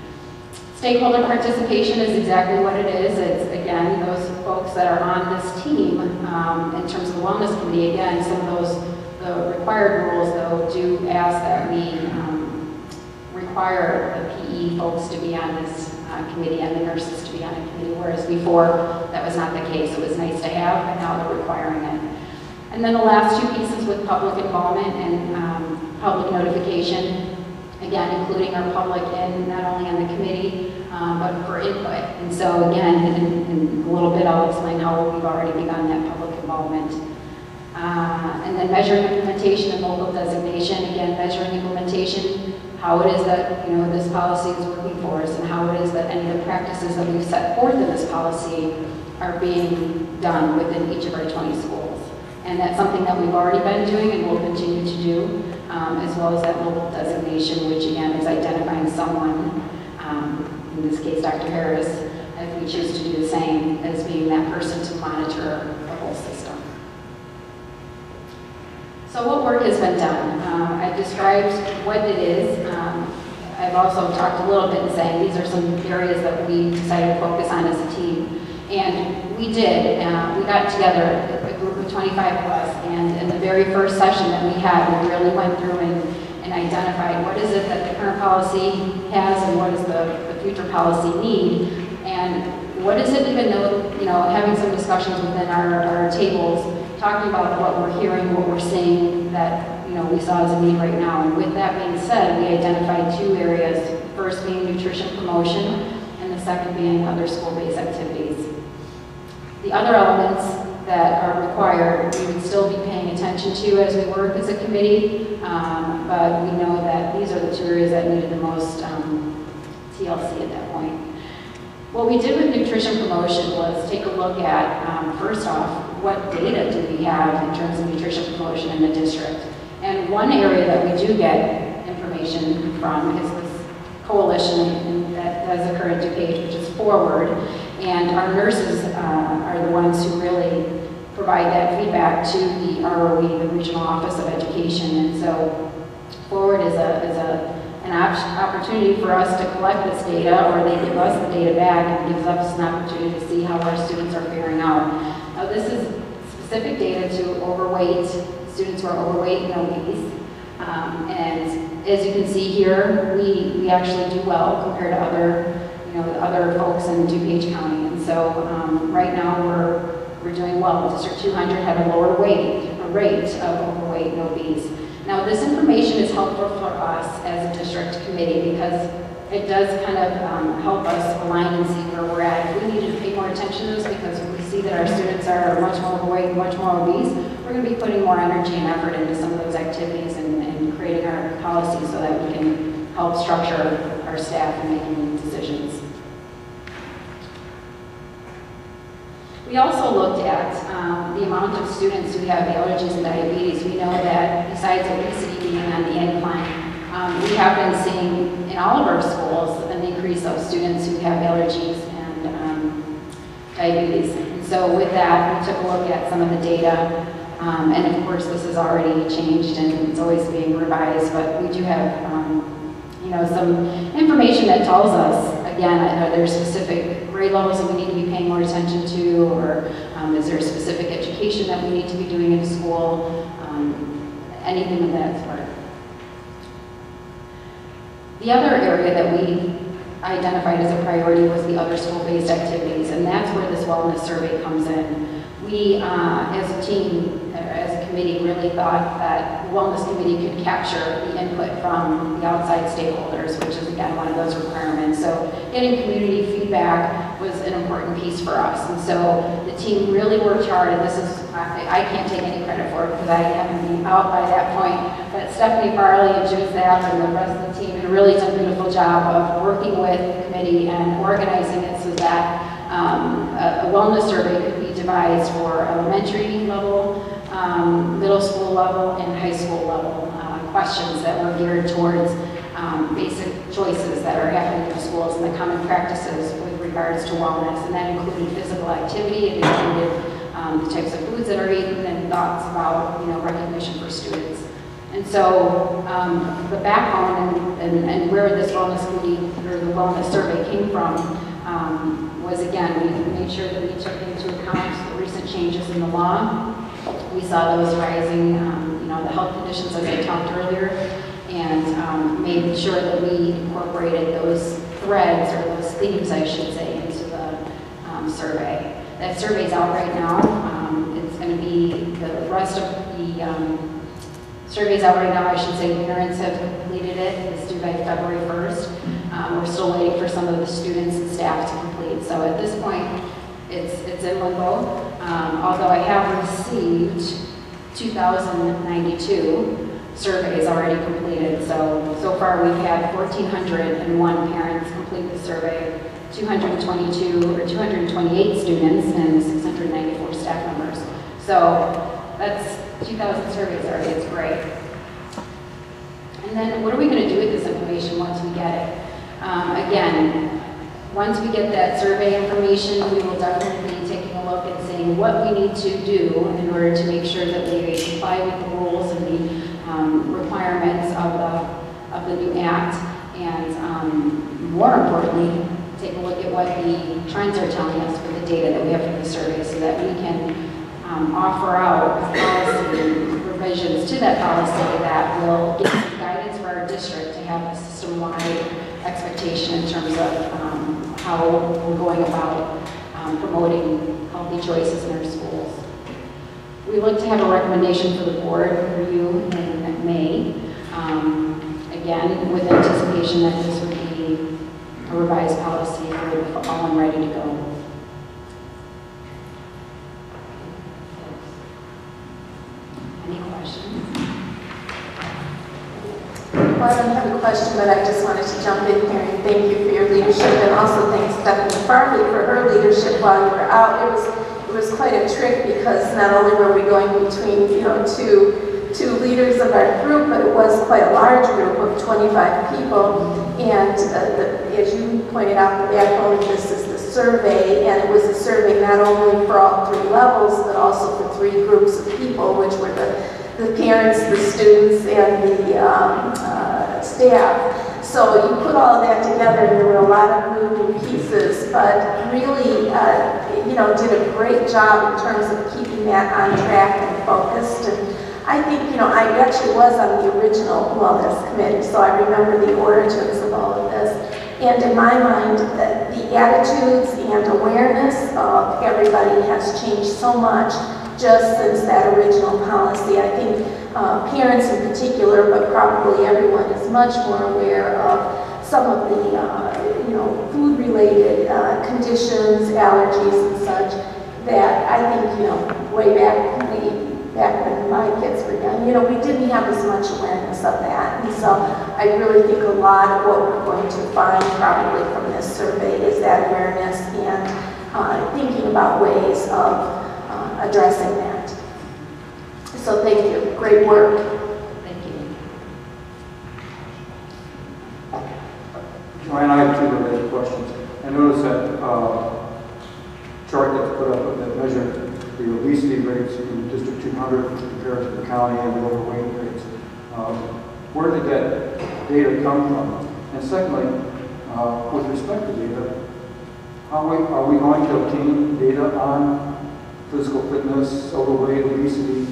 Stakeholder participation is exactly what it is. It's, again, those folks that are on this team in terms of the wellness committee. Again, some of the required rules, though, do ask that we require the PE folks to be on this committee and the nurses to be on a committee, whereas before that was not the case. It was nice to have, but now they're requiring it. And then the last two pieces with public involvement and public notification, again, including our public in not only on the committee, but for input. And so again, in a little bit, I'll explain how we've already begun that public involvement. And then measuring implementation and local designation, again, measuring implementation, how it is that, this policy is working for us, and how it is that any of the practices that we've set forth in this policy are being done within each of our 20 schools. And that's something that we've already been doing and will continue to do, as well as that local designation, which again is identifying someone, in this case Dr. Harris, if we choose to do the same, as being that person to monitor the whole system. So what work has been done? I've described what it is. I've also talked a little bit in saying these are some areas that we decided to focus on as a team. And we did. We got together, a group of 25 of us, and in the very first session that we had, we really went through and identified what is it that the current policy has and what does the future policy need, and what is it even though, having some discussions within our tables, talking about what we're hearing, what we're seeing that, we saw as a need right now. And with that being said, we identified two areas, first being nutrition promotion, and the second being other school-based activities. The other elements that are required, we would still be paying attention to as we work as a committee, but we know that these are the two areas that needed the most TLC at that point. What we did with nutrition promotion was take a look at, first off, what data do we have in terms of nutrition promotion in the district. And one area that we do get information from is this coalition that does occur at DuPage, which is Forward. And our nurses are the ones who really provide that feedback to the ROE, the Regional Office of Education. And so Forward is an opportunity for us to collect this data, or they give us the data back and gives us an opportunity to see how our students are faring out. Now this is specific data to overweight, students who are overweight and obese. And as you can see here, we actually do well compared to other folks in DuPage County. And so right now we're doing well. District 200 had a lower rate of overweight and obese. Now this information is helpful for us as a district committee because it does kind of help us align and see where we're at. If we need to pay more attention to this because we see that our students are much more overweight, much more obese, we're going to be putting more energy and effort into some of those activities and creating our policies so that we can help structure our staff in making decisions. We also looked at the amount of students who have allergies and diabetes. We know that besides obesity being on the incline, we have been seeing in all of our schools an increase of students who have allergies and diabetes. And so with that, we took a look at some of the data. And of course, this has already changed and it's always being revised, but we do have some information that tells us, again, are there specific grade levels that we need to be paying more attention to, or is there specific education that we need to be doing in school, anything of that sort. The other area that we identified as a priority was the other school-based activities, and that's where this wellness survey comes in. We, as a team, as a committee really thought that the wellness committee could capture the input from the outside stakeholders, which is again one of those requirements. So getting community feedback was an important piece for us. And so the team really worked hard, and this is, I can't take any credit for it because I haven't been out by that point, but Stephanie Farley and Jim Zapp and the rest of the team had really done a beautiful job of working with the committee and organizing it so that a wellness survey could be devised for elementary level, middle school level, and high school level questions that were geared towards basic choices that are happening in schools and the common practices with regards to wellness. And that included physical activity, it included the types of foods that are eaten, and thoughts about recognition for students. And so the backbone and where this wellness committee or the wellness survey came from was, again, we made sure that we took into account the recent changes in the law. We saw those rising, the health conditions as I talked earlier, and made sure that we incorporated those threads or those themes, I should say, into the survey. That survey's out right now. It's going to be the rest of the survey's out right now. I should say parents have completed it. It's due by February 1st. We're still waiting for some of the students and staff to complete. So at this point, it's in limbo. Although I have received 2,092 surveys already completed. So far we've had 1,401 parents complete the survey, 228 students, and 694 staff members. So that's 2,000 surveys already. It's great. And then what are we going to do with this information once we get it? Again, once we get that survey information, we will definitely be taking a look and saying what we need to do in order to make sure that we comply with the rules and the requirements of the new act, and more importantly, take a look at what the trends are telling us with the data that we have from the survey, so that we can offer out policy revisions to that policy that will give some guidance for our district to have a system-wide expectation in terms of how we're going about promoting healthy choices in our schools. We look to have a recommendation for the board review in May, again, with anticipation that this would be a revised policy for the fall and ready to go. Any questions?
Well, I don't have a question, but I just wanted to jump in here and thank you for your leadership, and also thank Stephanie Farley for her leadership while you were out. It was quite a trick, because not only were we going between two leaders of our group, but it was quite a large group of 25 people. And as you pointed out, the backbone of this is the survey, and it was a survey not only for all three levels, but also for three groups of people, which were the parents, the students, and the staff. So you put all of that together, and there were a lot of moving pieces, but really, did a great job in terms of keeping that on track and focused. And I think, I actually was on the original wellness committee, so I remember the origins of all of this. And in my mind, the attitudes and awareness of everybody has changed so much just since that original policy. I think parents in particular, but probably everyone, is much more aware of some of the food-related conditions, allergies, and such, that I think, way back when my kids were young, we didn't have as much awareness of that. And so I really think a lot of what we're going to find probably from this survey is that awareness and thinking about ways of addressing that. So thank you. Great work.
Thank you.
Joanne, I have two related questions. I noticed that chart that's put up that measured the obesity rates in District 200 compared to the county and the overweight rates. Where did that data come from? And secondly, with respect to data, are we going to obtain data on physical fitness, overweight, obesity,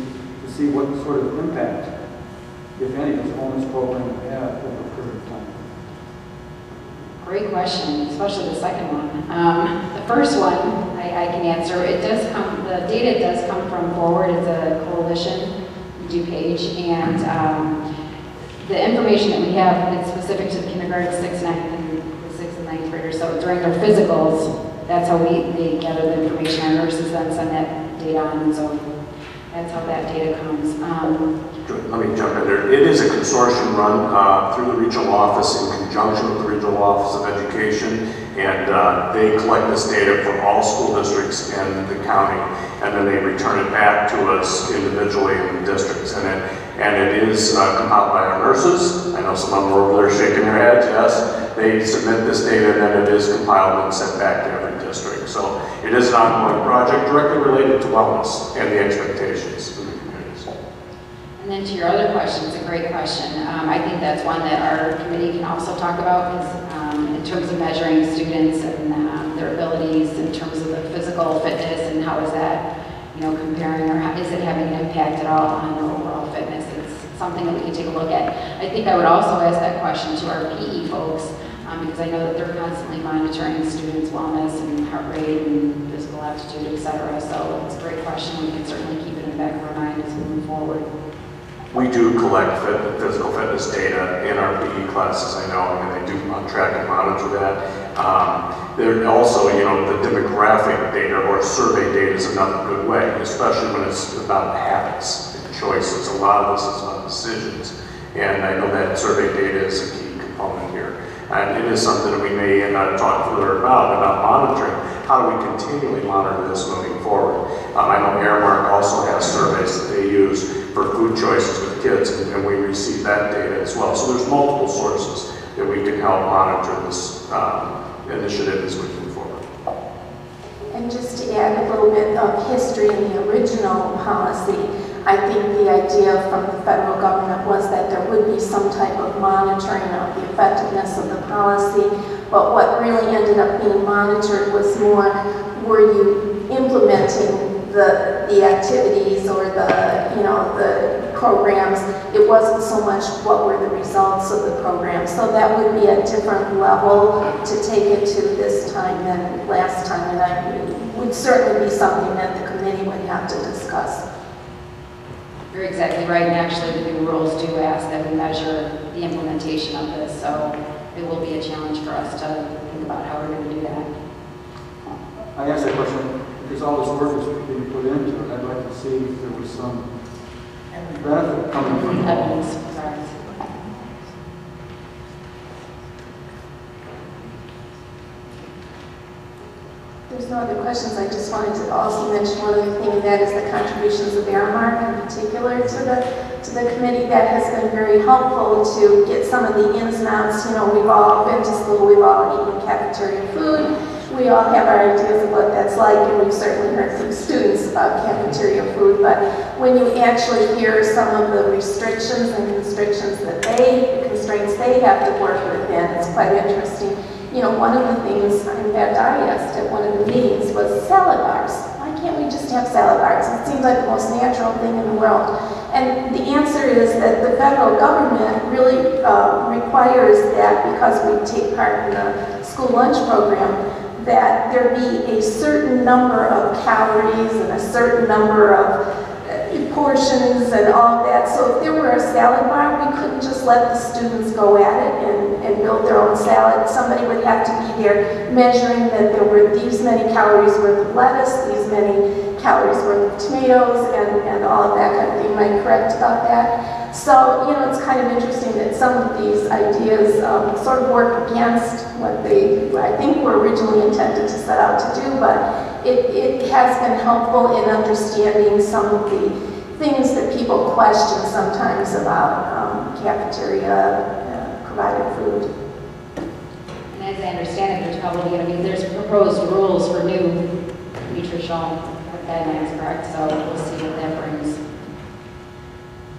to see what sort of impact, if any, does wellness program have over a period of time?
Great question, especially the second one. The first one I can answer. It does come. The data does come from Forward. It's a coalition
DuPage, and the information that we have is specific to the kindergarten, 6th, 9th, and the 6th and 9th graders. So during their physicals, that's how they gather the information. Our nurses then send that data on, and so that's how that data comes.
Let me jump in there. It is a consortium run through the regional office in conjunction with the regional office of education, and they collect this data for all school districts in the county, and then they return it back to us individually in the districts. And it is compiled by our nurses. I know some of them are over there shaking their heads. Yes, they submit this data, and then it is compiled and sent back to every district. So it is an ongoing project directly related to wellness and the expectations of the communities.
And then to your other question, it's a great question. I think that's one that our committee can also talk about, because in terms of measuring students and their abilities in terms of the physical fitness, and how is that, comparing, or is it having an impact at all on their overall fitness? It's something that we can take a look at. I think I would also ask that question to our PE folks, because I know that they're constantly monitoring students' wellness and heart rate and physical aptitude, etc. So it's a great question. We can certainly keep it in the back of our mind as we move forward.
We do collect physical fitness data in our PE classes, I know, and they do track and monitor that. There also, the demographic data or survey data is another good way, especially when it's about habits and choices. A lot of this is about decisions, and I know that survey data is a key component here. And it is something that we may talk further about monitoring. How do we continually monitor this moving forward? I know Aramark also has surveys that they use for food choices with kids, and we receive that data as well. So there's multiple sources that we can help monitor this initiative as we move forward.
And just to add a little bit of history in the original policy, I think the idea from the federal government was that there would be some type of monitoring of the effectiveness of the policy, but what really ended up being monitored was more, were you implementing the activities or the programs? It wasn't so much what were the results of the program. So that would be a different level to take it to this time than last time, and I would certainly be something that the committee would have to discuss.
You're exactly right, and actually the new rules do ask that we measure the implementation of this, so it will be a challenge for us to think about how we're going to do that.
I asked that question because all this work is being put into it. I'd like to see if there was some benefit coming from
evidence.
There's no other questions. I just wanted to also mention one other thing, and that is the contributions of Aramark in particular to the committee. That has been very helpful to get some of the ins and outs. We've all been to school, we've all eaten cafeteria food. We all have our ideas of what that's like, and we've certainly heard from students about cafeteria food, but when you actually hear some of the restrictions and constrictions constraints they have to work within, it's quite interesting. One of the things, in fact, I asked at one of the meetings was salad bars. Why can't we just have salad bars? It seems like the most natural thing in the world. And the answer is that the federal government really requires that, because we take part in the school lunch program, that there be a certain number of calories and a certain number of portions and all of that. So if there were a salad bar, we couldn't just let the students go at it and build their own salad. Somebody would have to be there measuring that there were these many calories worth of lettuce, these many calories worth of tomatoes, and all of that kind of thing. Am I correct about that? So, it's kind of interesting that some of these ideas sort of work against what I think were originally intended to set out to do, but it has been helpful in understanding some of the things that people question sometimes about cafeteria provided food.
And as I understand it, there's proposed rules for new nutritional guidelines, correct? So we'll see what that brings.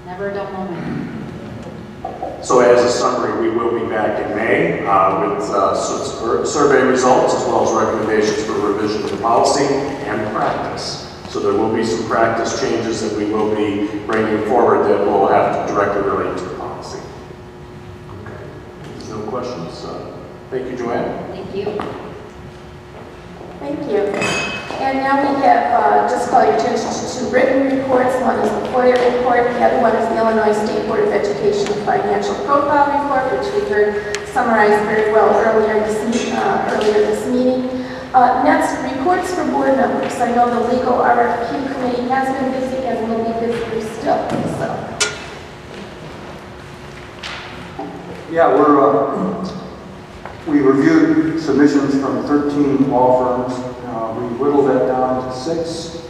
Never a dull moment.
So as a summary, we will be back in May with survey results as well as recommendations for revision of the policy and practice. So there will be some practice changes that we will be bringing forward that will have to directly relate to the policy. Okay. There's no questions. Thank you, Joanne.
Thank you.
Thank you. And now we have, just call your attention to two written reports. One is the FOIA report, the other one is the Illinois State Board of Education Financial Profile Report, which we heard summarized very well earlier this meeting. Next, reports for board members. I know the legal RFQ committee has been busy and will be busy still, so.
Yeah, we reviewed submissions from 13 law firms. We whittled that down to 6.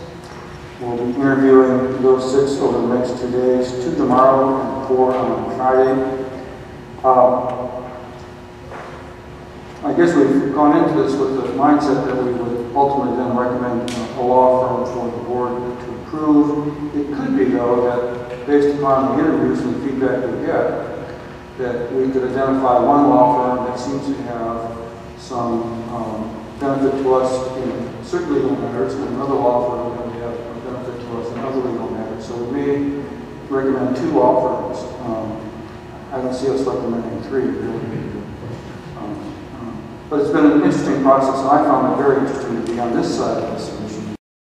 We'll be interviewing those 6 over the next 2 days, 2 tomorrow and 4 on Friday. I guess we've gone into this with the mindset that we would ultimately then recommend a law firm for the board to approve. It could be, though, that based upon the interviews and the feedback we get, that we could identify one law firm that seems to have some benefit to us in certain legal matters, and another law firm that we have a benefit to us in other legal matters. So we may recommend 2 law firms. I don't see us recommending 3, really. But it's been an interesting process, and I found it very interesting to be on this side of the submission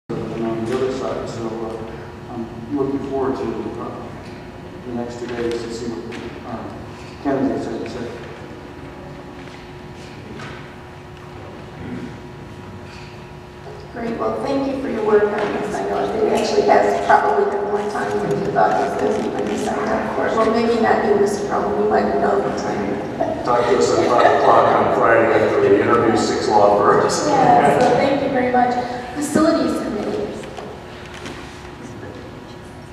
than on the other side. So I'm looking forward to the next 2 days to see what candidates have to say.
Great. Well, thank you for your work on this. I know it actually has probably been more time than you thought it was going to be when you signed up for it. Well, maybe not you, Mr. Roman. You might know the time.
Talk to us at 5 o'clock on Friday after we interview 6 law firms.
Yeah, so thank you very much. Facilities committee.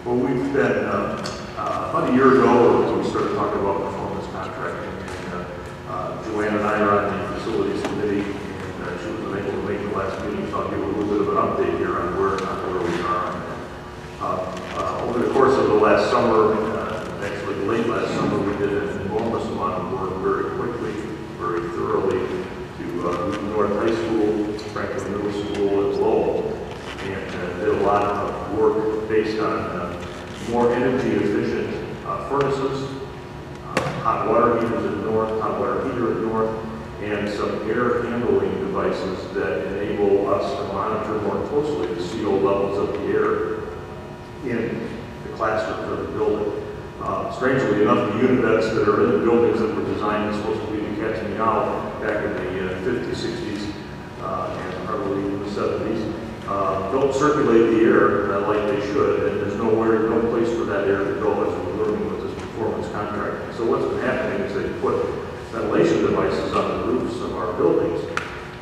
Well, we've been, about a year ago, we started talking about performance contracting, and Joanne and I are on the facilities committee, and she was able to make the last meeting, so I'll give a little bit of an update here on where we are. Over the course of the last summer, actually late last summer, we did an enormous amount of work very quickly, very thoroughly to North High School, Franklin Middle School, and Lowell, and did a lot of work based on more energy efficient furnaces, hot water heaters at North, hot water heater at North, and some air handling devices that enable us to monitor more closely the CO levels of the air in the classrooms of the building. Strangely enough, the univets that are in the buildings that were designed as supposed to be the cat's meow back in the 50s, 60s, and probably in the 70s, don't circulate the air like they should, and there's no place for that air to go as we're learning with this performance contracting. So what's been happening is they put ventilation devices on the roofs of our buildings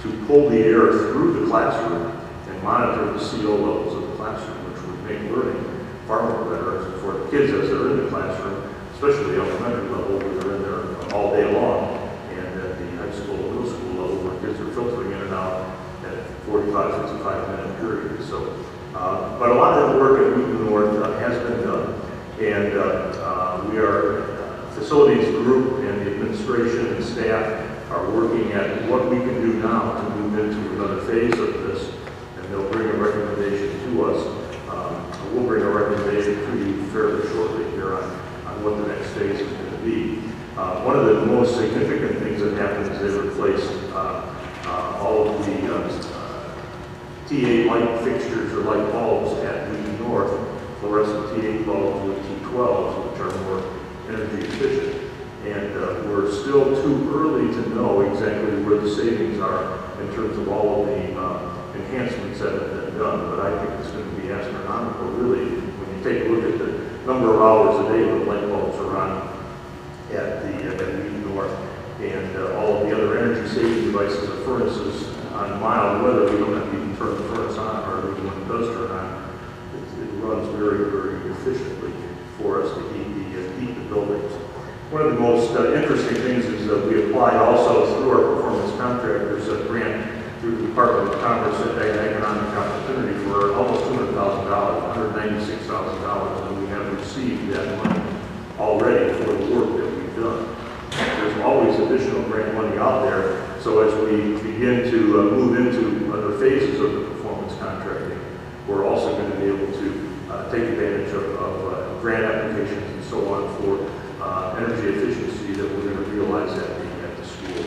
to pull the air through the classroom and monitor the CO levels of the classroom, which would make learning far more better for the kids as they're in the classroom, especially the elementary level where they're in there all day long, and at the high school, middle school level where kids are filtering in and out at 45, 55-minute periods. So, but a lot of the work at Wheaton North has been done, and we are, facilities group and the administration and staff are working at what we can do now to move into another phase of this, and they'll bring a recommendation to us. We'll bring a recommendation to you fairly shortly here on what the next phase is going to be. One of the most significant things that happened is they replaced all of the T8 light fixtures or light bulbs at Wheaton North, fluorescent T8 bulbs with T12s, which are more energy efficient. And we're still too early to know exactly where the savings are in terms of all of the enhancements that have been done, but I think it's going to be astronomical, really, when you take a look at the number of hours a day that light bulbs are on at Wheaton North, and all of the other energy-saving devices or furnaces on mild weather. We don't have to even turn the furnace on, or even when it does turn on, it runs very, very efficiently for us to heat the buildings. One of the most interesting things is that we applied also through our performance contractors grant through the Department of Commerce and Economic Opportunity for almost $200,000, $196,000, and we have received that money already for the work that we've done. There's always additional grant money out there, so as we begin to move into other phases of the performance contracting, we're also going to be able to take advantage of grant applications and so on for energy efficiency that we're going to realize at the school.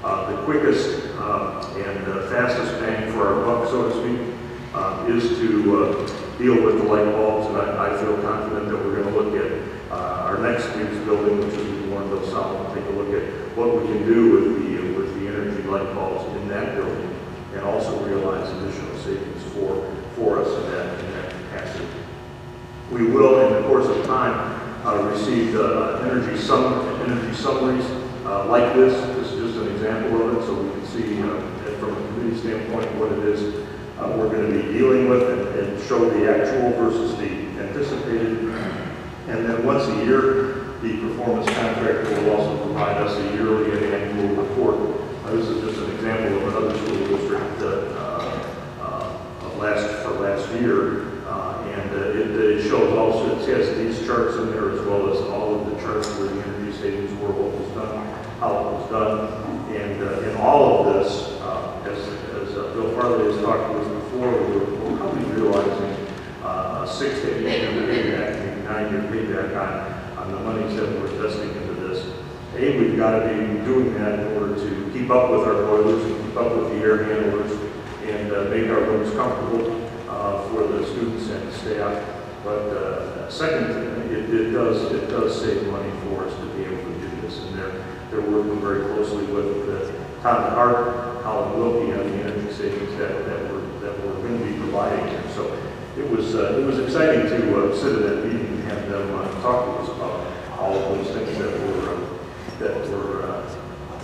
The quickest and fastest bang for our buck, so to speak, is to deal with the light bulbs, and I feel confident that we're going to look at our next week's building, which is the Warrenville South, and take a look at what we can do with the energy light bulbs in that building, and also realize additional savings for us in that capacity. We will, in the course of time, receive energy summaries like this. This is just an example of it, so we can see from a community standpoint what it is we're going to be dealing with, and show the actual versus the anticipated. And then once a year, the performance contractor will also provide us a yearly and annual report. This is just an example of another school district for last year. It shows also, it has these charts in there as well as all of the charts where the energy savings were, what was done, how it was done. And in all of this, as Bill Farley has talked to us before, we're probably realizing 6 to 8 year payback, maybe 9 year payback on the monies that we're investing into this. We've got to be doing that in order to keep up with our boilers and keep up with the air handlers and make our rooms comfortable for the students and staff. But second, it does save money for us to be able to do this, and they're working very closely with Tom Hart, Colin Wilkie on the energy savings that we're going to be providing here. So it was exciting to sit in that meeting and have them talk to us about all of those things that were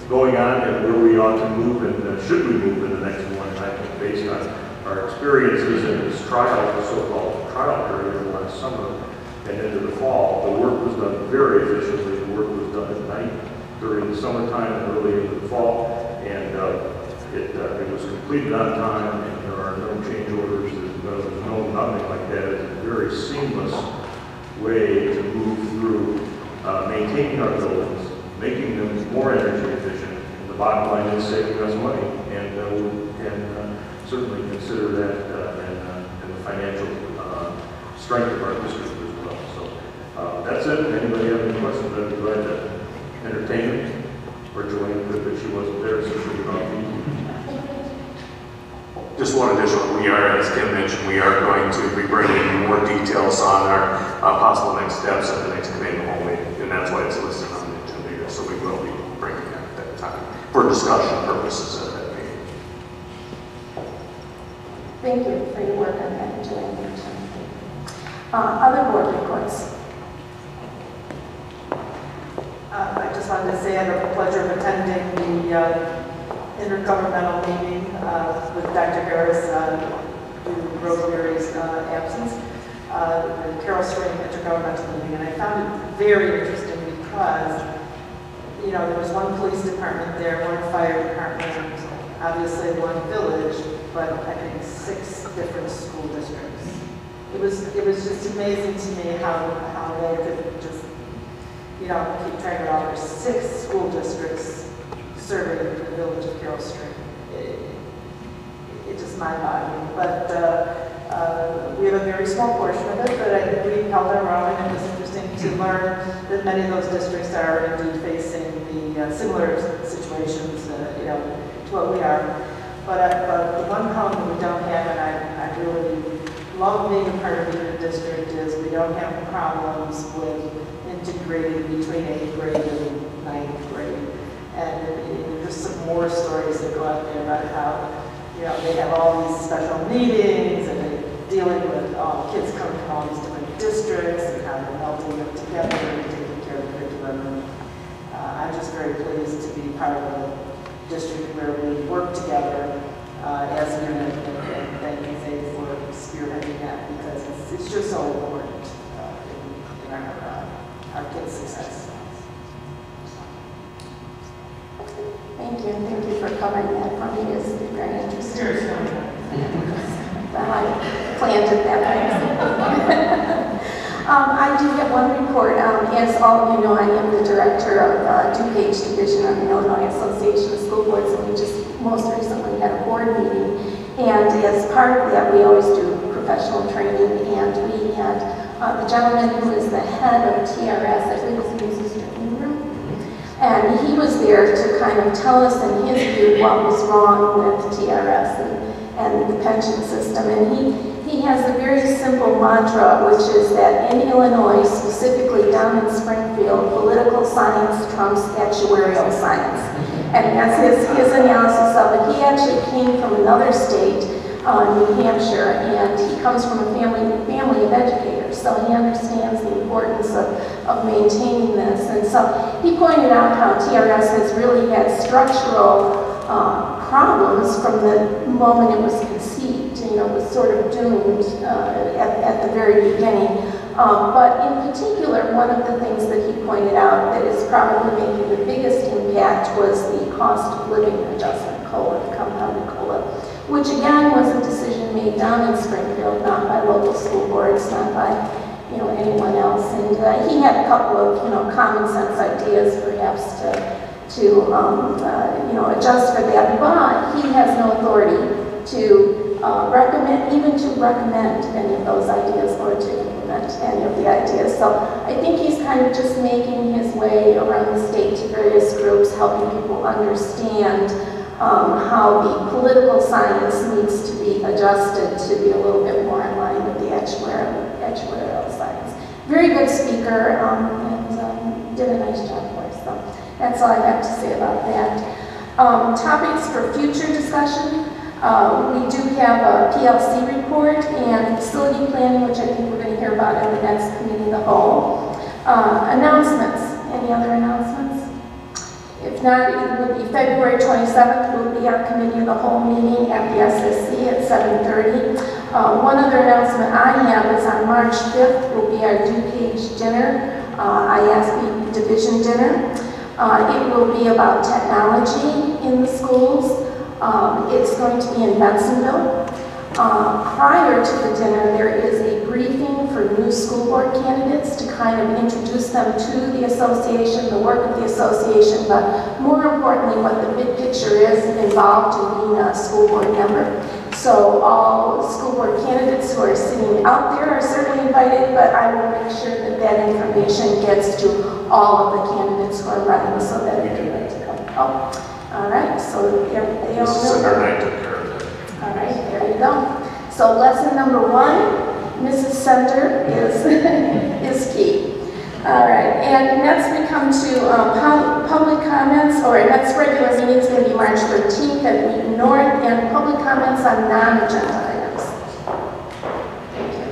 going on and where we ought to move and should we move in the next one. And I think based on our experiences in this so-called trial period of the last summer and into the fall, the work was done very efficiently. The work was done at night during the summertime and early into the fall, and it was completed on time, and there are no change orders. There's no nothing like that. It's a very seamless way to move through maintaining our buildings, making them more energy efficient. And the bottom line is saving us money, and we can certainly consider that in the financial strength of our district as well. So that's it. Anybody have any questions? I'd be glad to entertain it. Or Joanne, but she wasn't there, so she'll be on.
Just one additional, as Kim mentioned, we are going to be bringing more details on our possible next steps at the next committee hall meeting, and that's why it's listed on the agenda here. So we will be bringing that at that time for discussion purposes at that meeting.
Thank you for your work on that, Joanne. Other board reports.
I just wanted to say I had the pleasure of attending the intergovernmental meeting with Dr. Harris due to Rosemary's absence, the Carroll Spring intergovernmental meeting, and I found it very interesting because, there was one police department there, one fire department, obviously one village, but I think 6 different school districts. It was just amazing to me how they could just keep track of all their 6 school districts serving the village of Carroll Spring. It's just mind-boggling. But we have a very small portion of it, but I think we held our own, and it was interesting to learn that many of those districts are indeed facing the similar situations, to what we are. But the one problem that we don't have, and I really love being a part of the district, is we don't have problems with integrating between 8th grade and 9th grade. And there's some more stories that go out there about how, they have all these special meetings and they're dealing with kids coming from all these different districts and how they're melting them together and taking care of the curriculum. And, I'm just very pleased to be part of a district where we work together as a unit, and thank you, Faith, for spearheading that, because it's just so important in our kids' success.
Thank you, and thank you for covering that for me. It's very interesting. I planted that. I do have one report. As all of you know, I am the director of DuPage Division of the Illinois Association of School Boards, and we just most recently had a board meeting. And as part of that, we always do professional training, and we had the gentleman who is the head of TRS, I believe his name is Mr. Ingram, And he was there to kind of tell us in his view what was wrong with TRS and the pension system. And he has a very simple mantra, which is that in Illinois, specifically down in Springfield, political science trumps actuarial science. And that's his analysis of it. He actually came from another state, New Hampshire, and he comes from a family of educators, so he understands the importance of maintaining this. And so he pointed out how TRS has really had structural problems from the moment it was conceived. You know, it was sort of doomed at the very beginning. But in particular, one of the things that he pointed out that is probably making the biggest impact was the cost of living adjustment, COLA, the compounded COLA, which again was a decision made down in Springfield, not by local school boards, not by anyone else. And he had a couple of common sense ideas perhaps to adjust for that, but he has no authority to recommend any of those ideas or to implement any of the ideas. So I think he's kind of just making his way around the state to various groups, helping people understand how the political science needs to be adjusted to be a little bit more in line with the actuarial science. Very good speaker, and did a nice job for us. So that's all I have to say about that. Topics for future discussion. We do have a PLC report and facility planning, which I think we're going to hear about in the next committee of the whole. Announcements. Any other announcements? If not, it will be February 27th. Will be our committee of the whole meeting at the SSC at 7:30. One other announcement I have is on March 5th will be our DuPage dinner, IASB division dinner. It will be about technology in the schools. It's going to be in Bensonville. Prior to the dinner, there is a briefing for new school board candidates to kind of introduce them to the association, the work of the association, but more importantly, what the big picture is involved in being a school board member. So all school board candidates who are sitting out there are certainly invited, but I will make sure that that information gets to all of the candidates who are running so that if they'd like to come. Oh. All right, so they all know.
Our night took care of it.
All right, there you go. So lesson number 1, Mrs. Center is key. All right, and next we come to public comments, or next regular meeting is going to be March 13th at Wheaton North, and public comments on non-agenda items. Thank you.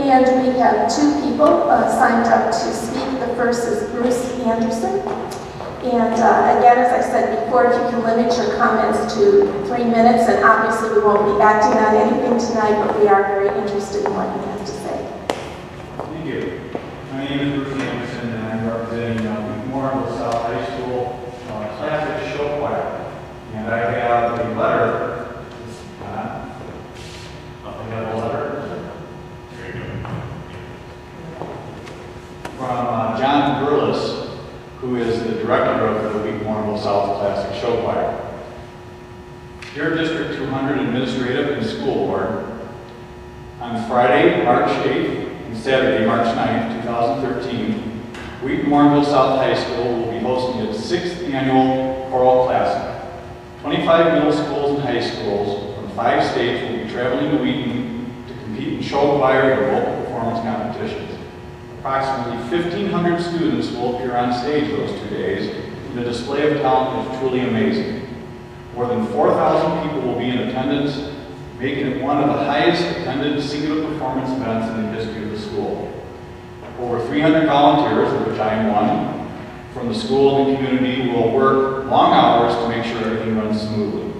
And we have 2 people signed up to speak. The first is Bruce Anderson. And again, as I said before, if you can limit your comments to 3 minutes, and obviously we won't be acting on anything tonight, but we are very interested in what you have to say.
Thank you. My name is Bruce Anderson, and I'm representing Memorial South High School Classic Show Choir. And I have a letter. I have a letter from John Burles, who is the director of the Wheaton Warrenville South Classic Show Choir. Dear District 200 Administrative and School Board, on Friday, March 8th and Saturday, March 9th, 2013, Wheaton Warrenville South High School will be hosting its 6th annual Choral Classic. 25 middle schools and high schools from 5 states will be traveling to Wheaton to compete in show choir and vocal performance competitions. Approximately 1,500 students will appear on stage those 2 days, and the display of talent is truly amazing. More than 4,000 people will be in attendance, making it one of the highest attended singular performance events in the history of the school. Over 300 volunteers, of which I am one, from the school and the community will work long hours to make sure everything runs smoothly.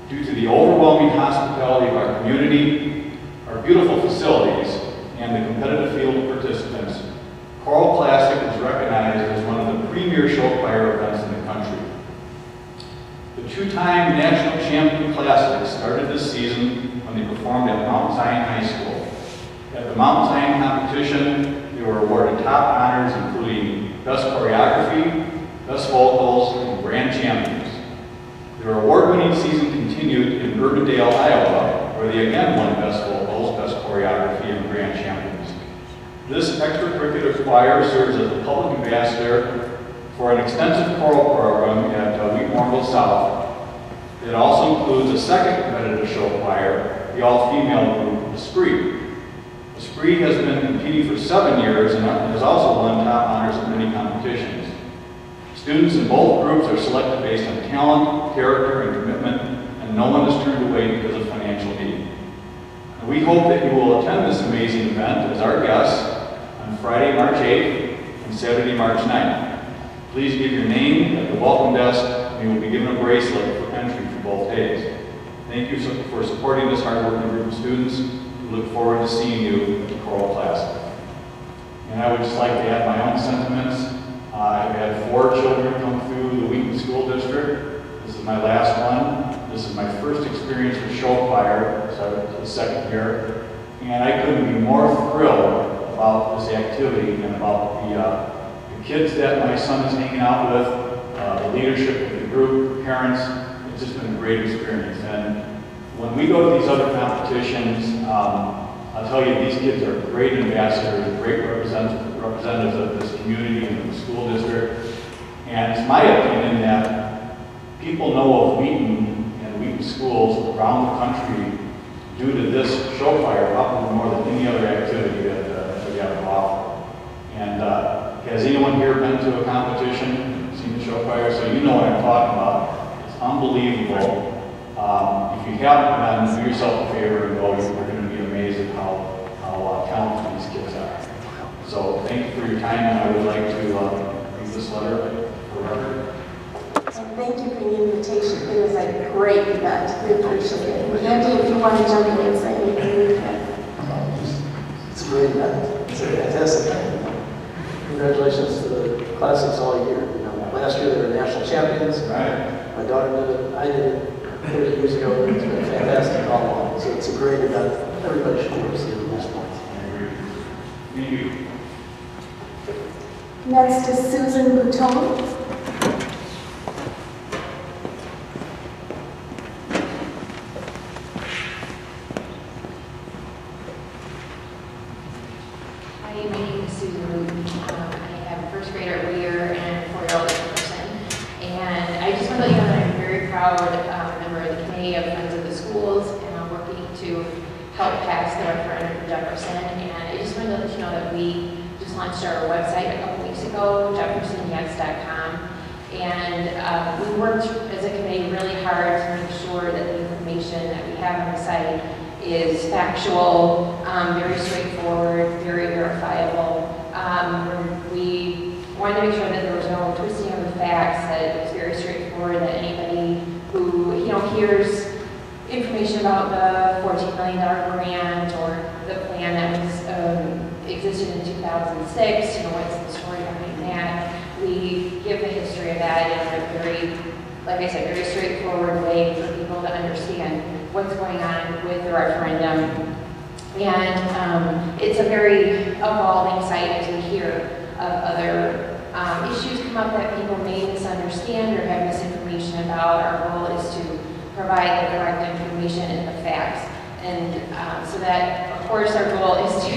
Due to the overwhelming hospitality of our community, our beautiful facilities, and the competitive field of participants, Choral Classic is recognized as one of the premier show choir events in the country. The 2-time national champion Classics started this season when they performed at Mount Zion High School. At the Mount Zion competition, they were awarded top honors including Best Choreography, Best Vocals, and Grand Champions. Their award-winning season continued in Urbandale, Iowa, where they again won Best Vocals, Best Choreography, and Grand Champions. This extracurricular choir serves as a public ambassador for an extensive choral program at Wheat Morville South. It also includes a second competitive show choir, the all-female group, Esprit. Esprit has been competing for 7 years and has also won top honors at many competitions. Students in both groups are selected based on talent, character, and commitment, and no one is turned away because of financial need. And we hope that you will attend this amazing event as our guests on Friday, March 8th and Saturday, March 9th. Please give your name at the welcome desk, and you will be given a bracelet for entry for both days. Thank you for supporting this hardworking group of students. We look forward to seeing you at the Choral Classic. And I would just like to add my own sentiments. I've had 4 children come through the Wheaton School District. This is my last one. This is my first experience with show choir, so the second year. And I couldn't be more thrilled about this activity and about the kids that my son is hanging out with, the leadership of the group, the parents. It's just been a great experience. And when we go to these other competitions, I'll tell you, these kids are great ambassadors, great representatives of this community and of the school district. And it's my opinion that people know of Wheaton and Wheaton schools around the country due to this show choir probably more than any other activity that we have to offer. And has anyone here been to a competition, seen the show choir? So you know what I'm talking about. It's unbelievable. If you haven't been, do yourself a favor and go. You're going to be amazed at how talented these kids are. So thank you for your time, and I would like to read this letter for record.
And thank you for the invitation. It was a great event. We appreciate it. Andy, if you want to jump in and say anything, you can.
It's a great event. It's a fantastic thing. Congratulations to the classics all year. You know, last year they were national champions.
Right.
My daughter did it. I did it 30 years ago. It's been fantastic all along. So it's a great event. Everybody should go see it at this point.
Thank you.
Next is Susan Bouton.
Hi, my name is Susan Bouton. I have a first grader at Weir and a 4-year-old at Jefferson. And I just want to let you know that I'm very proud member of the Committee of Friends of the Schools, and I'm working to help pass the referendum in Jefferson. And I just wanted to let you know that we just launched our website a couple weeks ago, jeffersonyes.com. And we worked as a committee really hard to make sure that the information that we have on the site is factual, very straightforward, very verifiable. We wanted to make sure that there was no twisting of the facts, that it was very straightforward, that anybody who hears information about the $14 million grant or the plan that was existed in 2006, what's the story behind that. We give the history of that in a very, like I said, very straightforward way for people to understand what's going on with the referendum. And it's a very evolving site as we hear of other issues come up that people may misunderstand or have misinformation about. Our goal is to provide the correct information and the facts. And so that, of course, our goal is to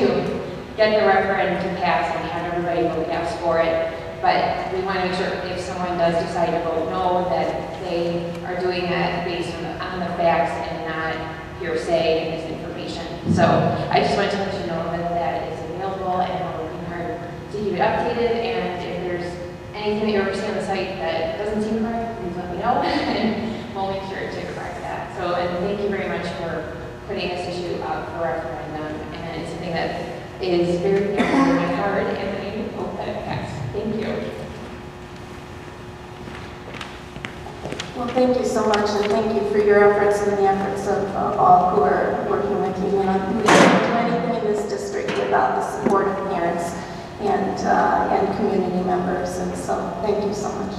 get the referendum to pass and have everybody vote yes for it. But we want to make sure if someone does decide to vote no, that they are doing that based on the facts and not hearsay and misinformation. So I just wanted to let you know that that is available, and we're working hard to keep it updated. And if there's anything that you ever see on the site that doesn't seem correct, please let me know, and we'll make sure to correct that. So, and thank you very much for putting this issue up for referendum. And it's something that is very near to my heart, and I hope that it passes. Thank you.
Well, thank you so much, and thank you for your efforts and the efforts of all who are working with you. We can't do anything in this district without the support of parents and community members, and so thank you so much.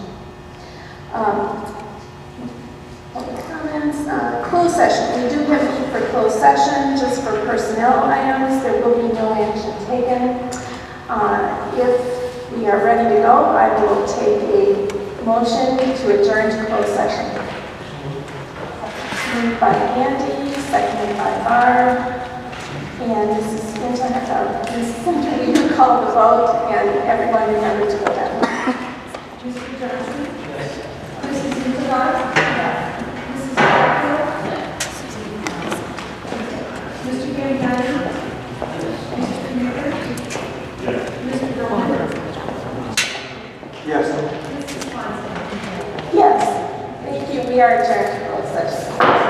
Any comments? Closed session. We do have need for closed session just for personnel items. There will be no action taken. If we are ready to go, I will take a motion to adjourn to closed session. Moved by Andy, seconded by Barb. And Mrs. Skinner, will you call the vote, and everyone remember to go down. Yes, thank you. We are adjourned to closed session.